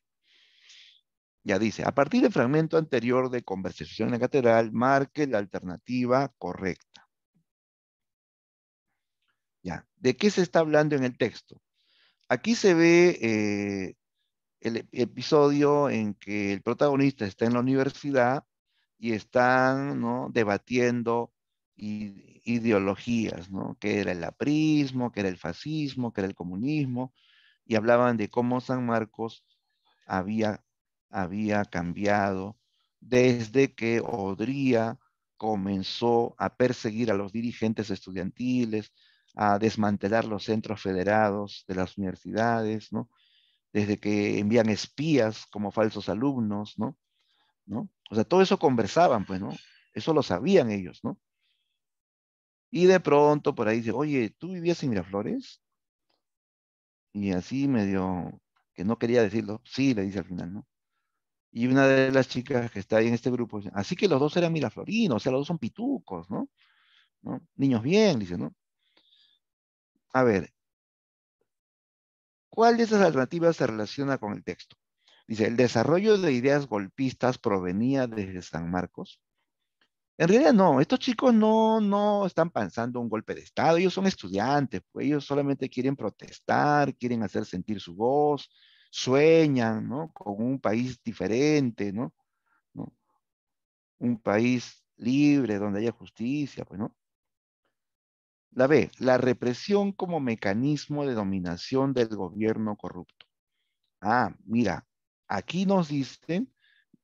Ya dice, a partir del fragmento anterior de conversación en la catedral, marque la alternativa correcta. Ya, ¿de qué se está hablando en el texto? Aquí se ve el episodio en que el protagonista está en la universidad y están, ¿no?, debatiendo ideologías, ¿no? ¿Qué era el aprismo, qué era el fascismo, qué era el comunismo? Y hablaban de cómo San Marcos había, había cambiado desde que Odría comenzó a perseguir a los dirigentes estudiantiles, a desmantelar los centros federados de las universidades, ¿no? Desde que envían espías como falsos alumnos, ¿no? ¿No? O sea, todo eso conversaban, pues, ¿no? Eso lo sabían ellos, ¿no? Y de pronto por ahí dice, oye, ¿tú vivías en Miraflores? Y así medio que no quería decirlo, sí, le dice al final, ¿no? Y una de las chicas que está ahí en este grupo dice, así que los dos eran miraflorinos, o sea, los dos son pitucos, ¿no? ¿No? Niños bien, dice, ¿no? A ver, ¿cuál de esas alternativas se relaciona con el texto? Dice, el desarrollo de ideas golpistas provenía desde San Marcos. En realidad no, estos chicos no están pensando un golpe de Estado, ellos son estudiantes, pues ellos solamente quieren protestar, quieren hacer sentir su voz, sueñan, ¿no? Con un país diferente, ¿no? ¿No? Un país libre, donde haya justicia, pues, ¿no? La B, la represión como mecanismo de dominación del gobierno corrupto. Ah, mira, aquí nos dicen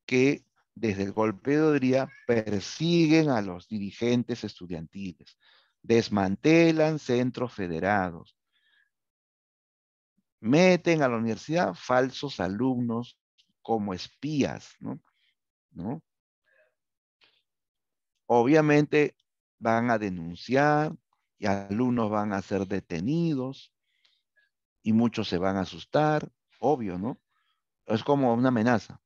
que desde el golpe de Odría persiguen a los dirigentes estudiantiles, desmantelan centros federados, meten a la universidad falsos alumnos como espías, ¿no? ¿No? Obviamente van a denunciar y alumnos van a ser detenidos y muchos se van a asustar, obvio, ¿no? Es como una amenaza.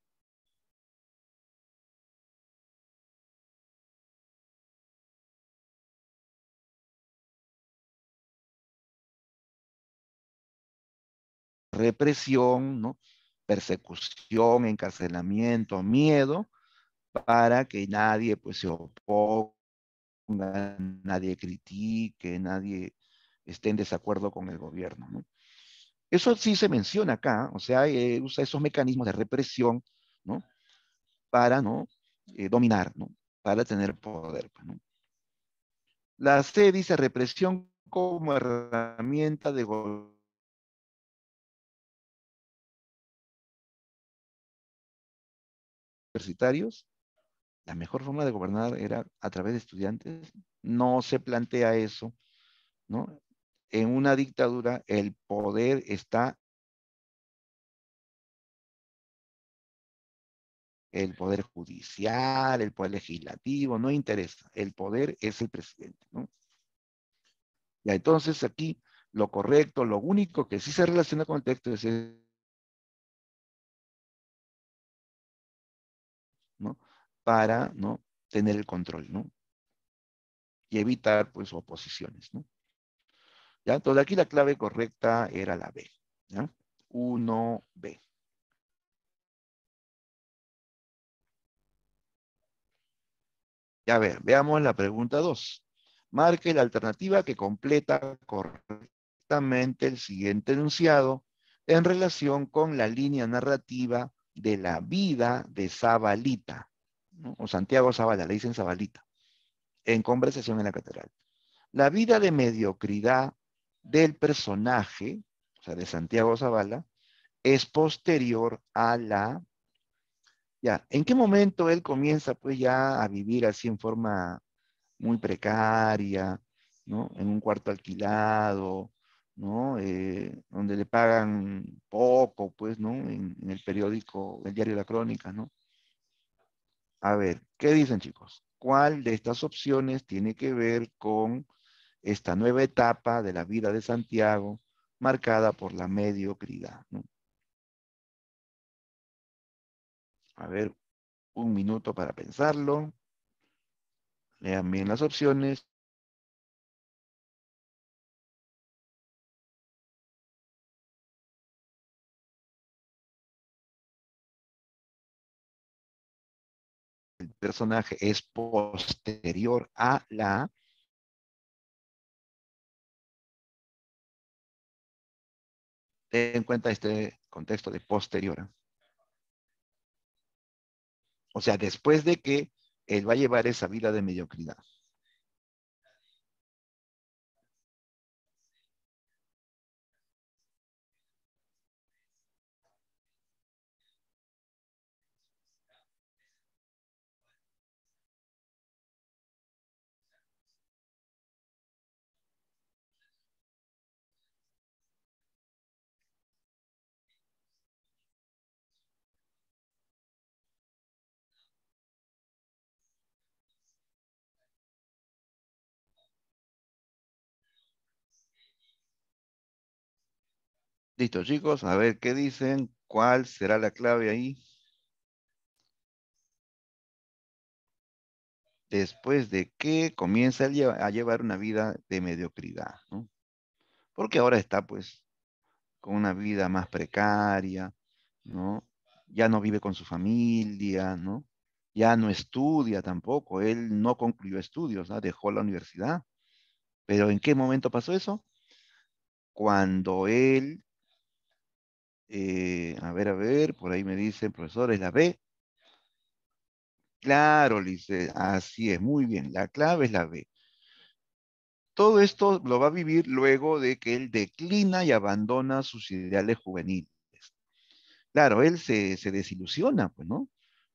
Represión, ¿no? Persecución, encarcelamiento, miedo, para que nadie pues se oponga, nadie critique, nadie esté en desacuerdo con el gobierno, ¿no? Eso sí se menciona acá, o sea, usa esos mecanismos de represión, ¿no? Para, ¿no? Dominar, ¿no? Para tener poder, pues, ¿no? La C dice represión como herramienta de universitarios. La mejor forma de gobernar era a través de estudiantes. No se plantea eso, ¿no? En una dictadura el poder está, el poder judicial, el poder legislativo, no interesa. El poder es el presidente, ¿no? Ya, entonces aquí lo correcto, lo único que sí se relaciona con el texto es, ¿no? Para, ¿no? Tener el control, ¿no? Y evitar, pues, oposiciones, ¿no? Ya, entonces aquí la clave correcta era la B, ¿ya? 1B. Ya, a ver, veamos la pregunta 2. Marque la alternativa que completa correctamente el siguiente enunciado en relación con la línea narrativa de la vida de Zabalita, ¿no? O Santiago Zabala, le dicen Zabalita, en conversación en la catedral. La vida de mediocridad del personaje, o sea, de Santiago Zabala, es posterior a la... Ya, ¿en qué momento él comienza pues ya a vivir así en forma muy precaria, ¿no? En un cuarto alquilado, ¿no? Donde le pagan poco, pues, ¿no? En el periódico, el diario La Crónica, ¿no? A ver, ¿qué dicen, chicos? cuál de estas opciones tiene que ver con esta nueva etapa de la vida de Santiago marcada por la mediocridad, ¿no? A ver, un minuto para pensarlo. Lean bien las opciones. El personaje es posterior a la... Ten en cuenta este contexto de posterior, ¿eh? O sea, después de que él va a llevar esa vida de mediocridad. Listo, chicos, a ver qué dicen, cuál será la clave ahí. Después de que comienza a llevar una vida de mediocridad, ¿no? Porque ahora está pues con una vida más precaria, ¿no? Ya no vive con su familia, ¿no? Ya no estudia tampoco, él no concluyó estudios, ¿no? Dejó la universidad. Pero ¿en qué momento pasó eso? Cuando él, a ver, por ahí me dicen, profesor, es la B. Claro, dice, así es, muy bien, la clave es la B. Todo esto lo va a vivir luego de que él declina y abandona sus ideales juveniles. Claro, él se desilusiona, pues, ¿no?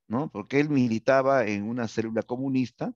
¿No? Porque él militaba en una célula comunista.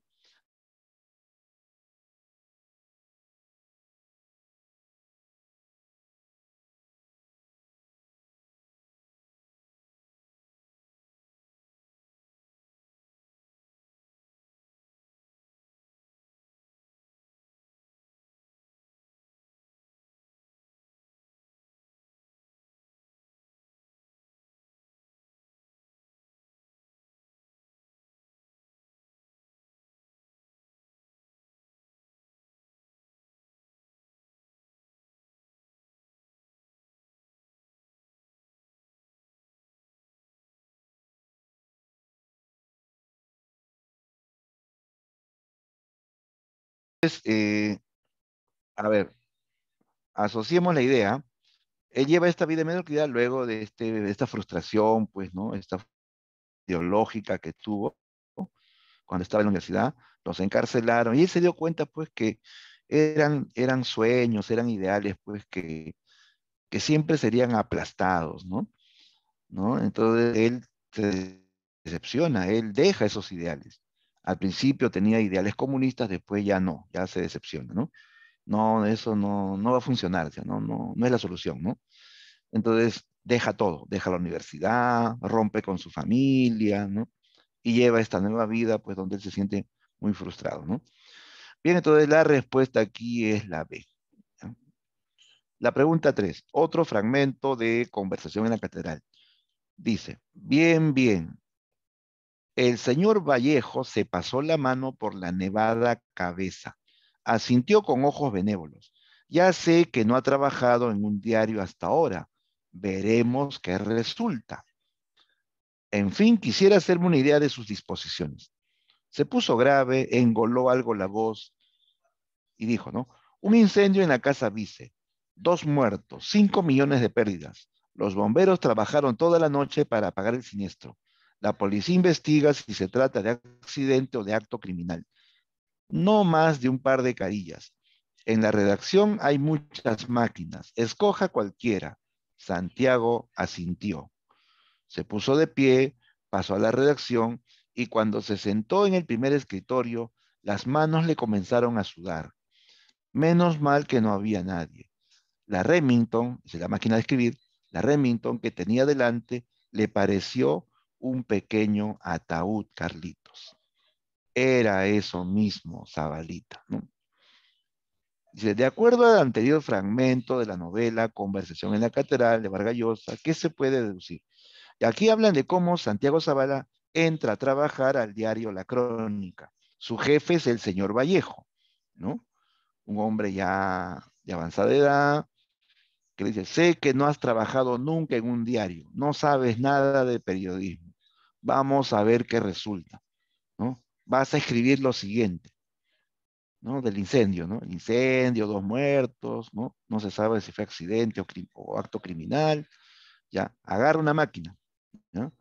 Entonces, a ver, asociemos la idea. Él lleva esta vida de mediocridad luego de esta frustración, pues, ¿no? Esta ideológica que tuvo, ¿no? Cuando estaba en la universidad, los encarcelaron y él se dio cuenta, pues, que eran sueños, eran ideales, pues, que siempre serían aplastados, ¿no? ¿No? Entonces él se decepciona, él deja esos ideales. Al principio tenía ideales comunistas, después ya no, ya se decepciona, ¿no? No, eso no va a funcionar, o sea, no es la solución, ¿no? Entonces deja todo, deja la universidad, rompe con su familia, ¿no? Y lleva esta nueva vida, pues donde él se siente muy frustrado, ¿no? Bien, entonces la respuesta aquí es la B, ¿ya? La pregunta 3, otro fragmento de conversación en la catedral. Dice, bien, bien, el señor Vallejo se pasó la mano por la nevada cabeza, asintió con ojos benévolos. Ya sé que no ha trabajado en un diario hasta ahora. Veremos qué resulta. En fin, quisiera hacerme una idea de sus disposiciones. Se puso grave, engoló algo la voz y dijo, ¿no? Un incendio en la casa Vice, 2 muertos, 5 millones de pérdidas. Los bomberos trabajaron toda la noche para apagar el siniestro. La policía investiga si se trata de accidente o de acto criminal. No más de un par de carillas. En la redacción hay muchas máquinas. Escoja cualquiera. Santiago asintió. Se puso de pie, pasó a la redacción y cuando se sentó en el primer escritorio, las manos le comenzaron a sudar. Menos mal que no había nadie. La Remington, es la máquina de escribir, la Remington que tenía delante le pareció un pequeño ataúd, Carlitos. Era eso mismo, Zabalita, ¿no? Dice, de acuerdo al anterior fragmento de la novela Conversación en la Catedral de Vargas Llosa, ¿qué se puede deducir? Y aquí hablan de cómo Santiago Zavala entra a trabajar al diario La Crónica. Su jefe es el señor Vallejo, ¿no? Un hombre ya de avanzada edad, que le dice, sé que no has trabajado nunca en un diario, no sabes nada de periodismo. Vamos a ver qué resulta, ¿no? Vas a escribir lo siguiente, ¿no? Del incendio, ¿no? El incendio, 2 muertos, ¿no? No se sabe si fue accidente o acto criminal. Ya, agarra una máquina, ¿no?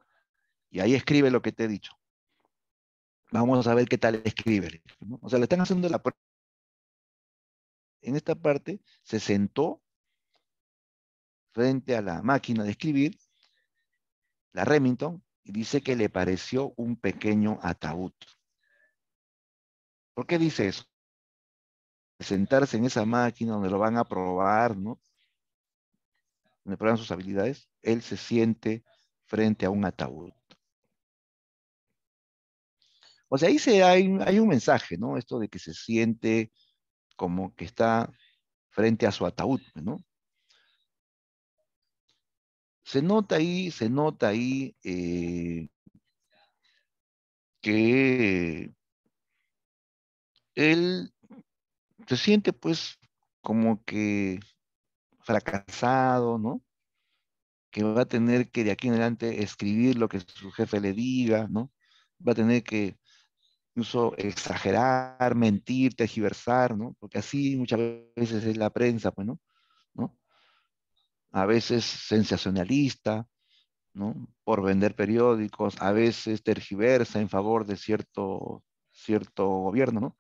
Y ahí escribe lo que te he dicho. Vamos a ver qué tal escribe, ¿no? O sea, le están haciendo la prueba. En esta parte se sentó frente a la máquina de escribir, la Remington, y dice que le pareció un pequeño ataúd. ¿Por qué dice eso? Sentarse en esa máquina donde lo van a probar, ¿no? Donde prueban sus habilidades, él se siente frente a un ataúd. O sea, hay un mensaje, ¿no? Esto de que se siente como que está frente a su ataúd, ¿no? Se nota ahí que él se siente pues como que fracasado, ¿no? Que va a tener que de aquí en adelante escribir lo que su jefe le diga, ¿no? Va a tener que incluso exagerar, mentir, tergiversar, ¿no? Porque así muchas veces es la prensa, pues, ¿no? ¿No? A veces sensacionalista, ¿no? Por vender periódicos, a veces tergiversa en favor de cierto gobierno, ¿no?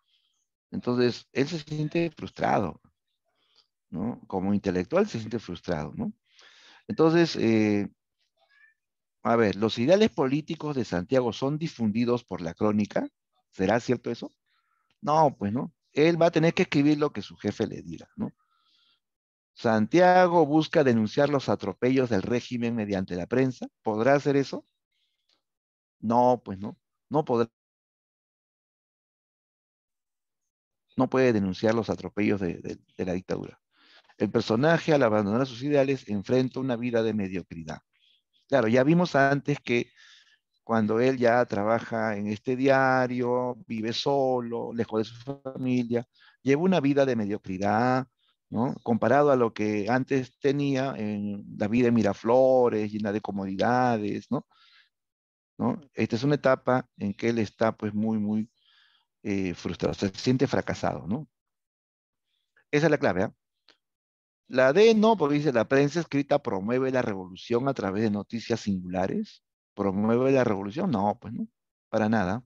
Entonces, él se siente frustrado, ¿no? Como intelectual se siente frustrado, ¿no? Entonces, a ver, ¿los ideales políticos de Santiago son difundidos por la crónica? ¿Será cierto eso? No, pues no. Él va a tener que escribir lo que su jefe le diga, ¿no? Santiago busca denunciar los atropellos del régimen mediante la prensa. ¿Podrá hacer eso? No, pues no. No podrá, no puede denunciar los atropellos de la dictadura. El personaje, al abandonar sus ideales, enfrenta una vida de mediocridad. Claro, ya vimos antes que cuando él ya trabaja en este diario, vive solo, lejos de su familia, lleva una vida de mediocridad, ¿no? Comparado a lo que antes tenía en la vida en Miraflores, llena de comodidades, ¿no? ¿No? Esta es una etapa en que él está pues muy frustrado, se siente fracasado, ¿no? Esa es la clave, ¿ah? La D no, porque dice la prensa escrita promueve la revolución a través de noticias singulares. ¿Promueve la revolución? No, pues no, para nada.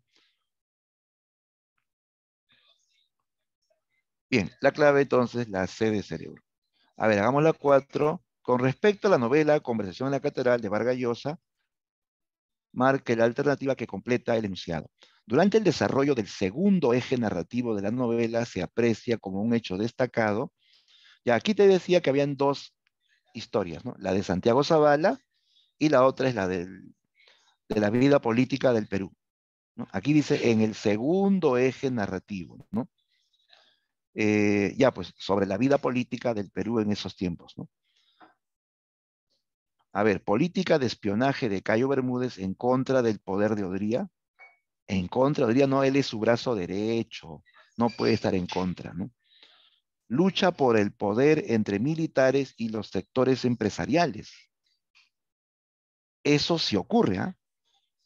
Bien, la clave entonces, la C de cerebro. A ver, hagamos la 4. Con respecto a la novela Conversación en la Catedral de Vargas Llosa, marque la alternativa que completa el enunciado. Durante el desarrollo del segundo eje narrativo de la novela se aprecia como un hecho destacado. Ya aquí te decía que habían dos historias, ¿no? La de Santiago Zavala y la otra es la de la vida política del Perú, ¿no? Aquí dice en el segundo eje narrativo, ¿no? Ya pues sobre la vida política del Perú en esos tiempos, ¿no? A ver, política de espionaje de Cayo Bermúdez en contra del poder de Odría. En contra de Odría, no, él es su brazo derecho, no puede estar en contra, ¿no? Lucha por el poder entre militares y los sectores empresariales. Eso sí ocurre, ¿ah?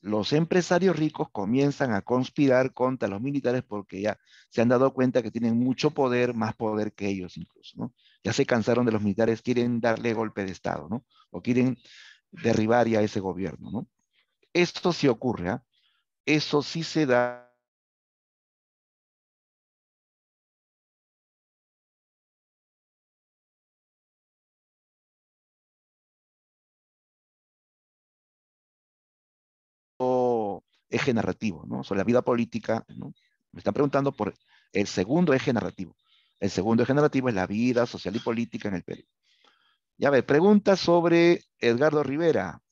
Los empresarios ricos comienzan a conspirar contra los militares porque ya se han dado cuenta que tienen mucho poder, más poder que ellos incluso, ¿no? Ya se cansaron de los militares, quieren darle golpe de Estado, ¿no? O quieren derribar ya ese gobierno, ¿no? Esto sí ocurre, ¿ah? Eso sí se da eje narrativo, ¿no? Sobre la vida política, ¿no? Me están preguntando por el segundo eje narrativo. El segundo eje narrativo es la vida social y política en el Perú. Ya ve, pregunta sobre Edgardo Rivera.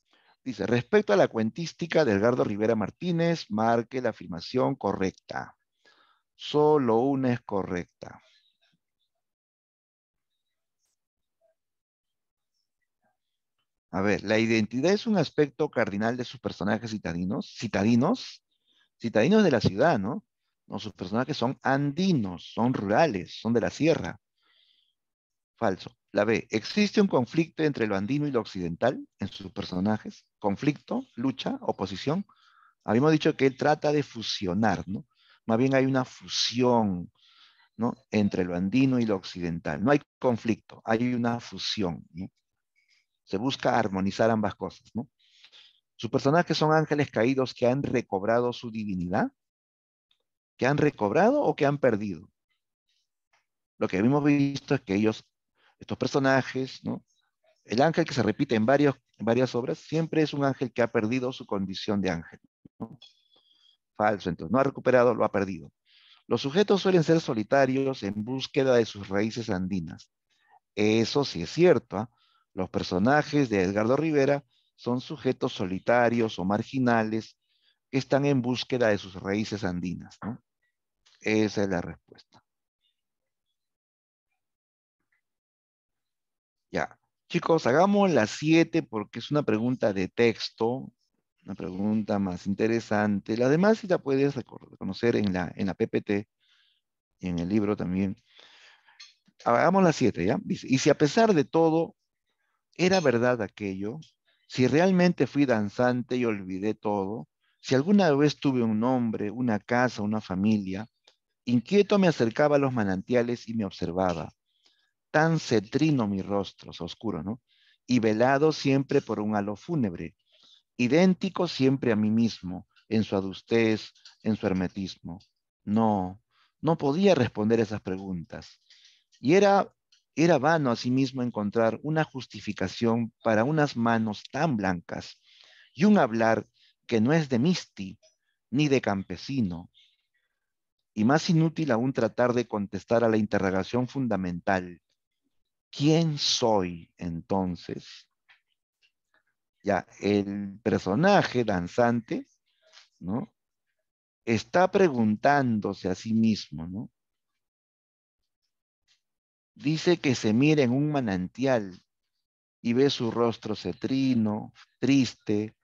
Dice, respecto a la cuentística de Edgardo Rivera Martínez, marque la afirmación correcta. Solo una es correcta. A ver, la identidad es un aspecto cardinal de sus personajes citadinos de la ciudad, ¿no? No, sus personajes son andinos, son rurales, son de la sierra. Falso. La B, existe un conflicto entre lo andino y lo occidental en sus personajes. Conflicto, lucha, oposición. Habíamos dicho que él trata de fusionar, ¿no? Más bien hay una fusión, ¿no? Entre lo andino y lo occidental. No hay conflicto, hay una fusión, ¿no? Se busca armonizar ambas cosas, ¿no? Sus personajes son ángeles caídos que han recobrado su divinidad, que han recobrado o que han perdido. Lo que hemos visto es que estos personajes, ¿no? El ángel que se repite en varias obras, siempre es un ángel que ha perdido su condición de ángel, ¿no? Falso, entonces, no ha recuperado, lo ha perdido. Los sujetos suelen ser solitarios en búsqueda de sus raíces andinas. Eso sí es cierto, ¿ah? Los personajes de Edgardo Rivera son sujetos solitarios o marginales que están en búsqueda de sus raíces andinas, ¿no? Esa es la respuesta. Ya. Chicos, hagamos las 7 porque es una pregunta de texto, una pregunta más interesante. La demás sí la puedes reconocer en la PPT y en el libro también. Hagamos las 7, ¿ya? Dice, y si a pesar de todo era verdad aquello, si realmente fui danzante y olvidé todo, si alguna vez tuve un nombre, una casa, una familia, inquieto me acercaba a los manantiales y me observaba, tan cetrino mi rostro, oscuro, ¿no? Y velado siempre por un halo fúnebre, idéntico siempre a mí mismo, en su adustez, en su hermetismo. No, no podía responder esas preguntas. Y era vano asimismo encontrar una justificación para unas manos tan blancas y un hablar que no es de misti ni de campesino, y más inútil aún tratar de contestar a la interrogación fundamental. ¿Quién soy entonces? Ya, el personaje danzante, ¿no? Está preguntándose a sí mismo, ¿no? Dice que se mira en un manantial y ve su rostro cetrino, triste,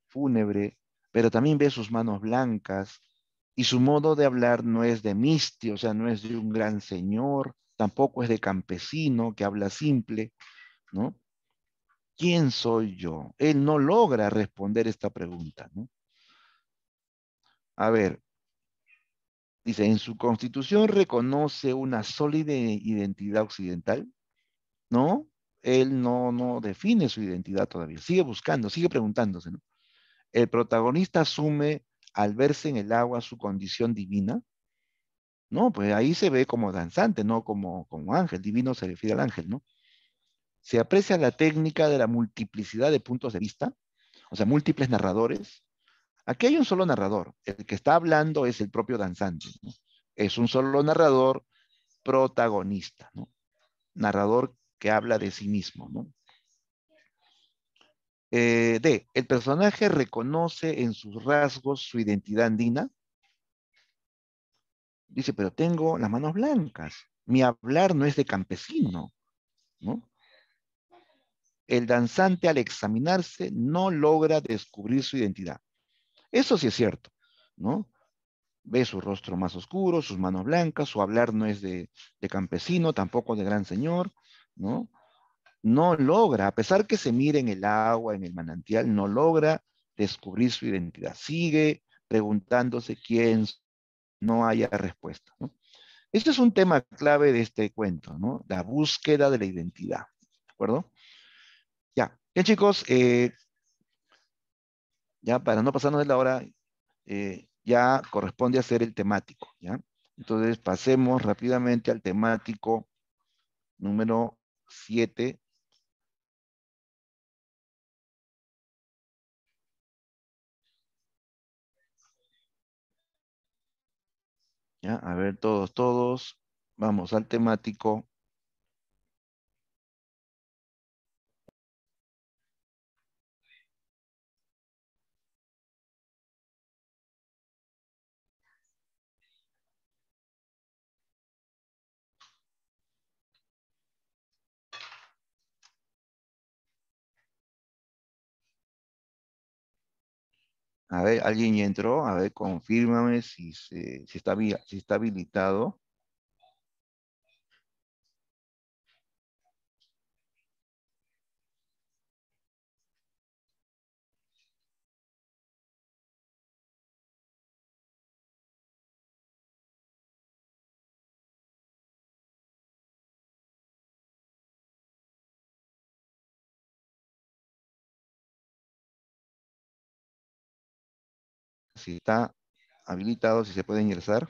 fúnebre, pero también ve sus manos blancas y su modo de hablar no es de misti, o sea, no es de un gran señor, tampoco es de campesino que habla simple, ¿no? ¿Quién soy yo? Él no logra responder esta pregunta, ¿no? A ver, dice, en su constitución reconoce una sólida identidad occidental, ¿no? Él no define su identidad todavía, sigue buscando, sigue preguntándose, ¿no? El protagonista asume al verse en el agua su condición divina, ¿no? Pues ahí se ve como danzante, no como ángel, divino se refiere al ángel, ¿no? Se aprecia la técnica de la multiplicidad de puntos de vista, o sea, múltiples narradores. Aquí hay un solo narrador, el que está hablando es el propio danzante, ¿no? Es un solo narrador protagonista, ¿no? Narrador que habla de sí mismo, ¿no? D, el personaje reconoce en sus rasgos su identidad andina. Dice, pero tengo las manos blancas. Mi hablar no es de campesino, ¿no? El danzante al examinarse no logra descubrir su identidad. Eso sí es cierto, ¿no? Ve su rostro más oscuro, sus manos blancas, su hablar no es de campesino, tampoco de gran señor, ¿no? No logra, a pesar que se mire en el agua, en el manantial, no logra descubrir su identidad. Sigue preguntándose quién, no haya respuesta, ¿no? Este es un tema clave de este cuento, ¿no? La búsqueda de la identidad, ¿de acuerdo? Ya, bien chicos, ya para no pasarnos de la hora, ya corresponde hacer el temático, ¿ya? Entonces pasemos rápidamente al temático número 7. ¿Ya? A ver, todos, vamos al temático. A ver, ¿alguien ya entró? A ver, confírmame si está habilitado. Si está habilitado, si se puede ingresar.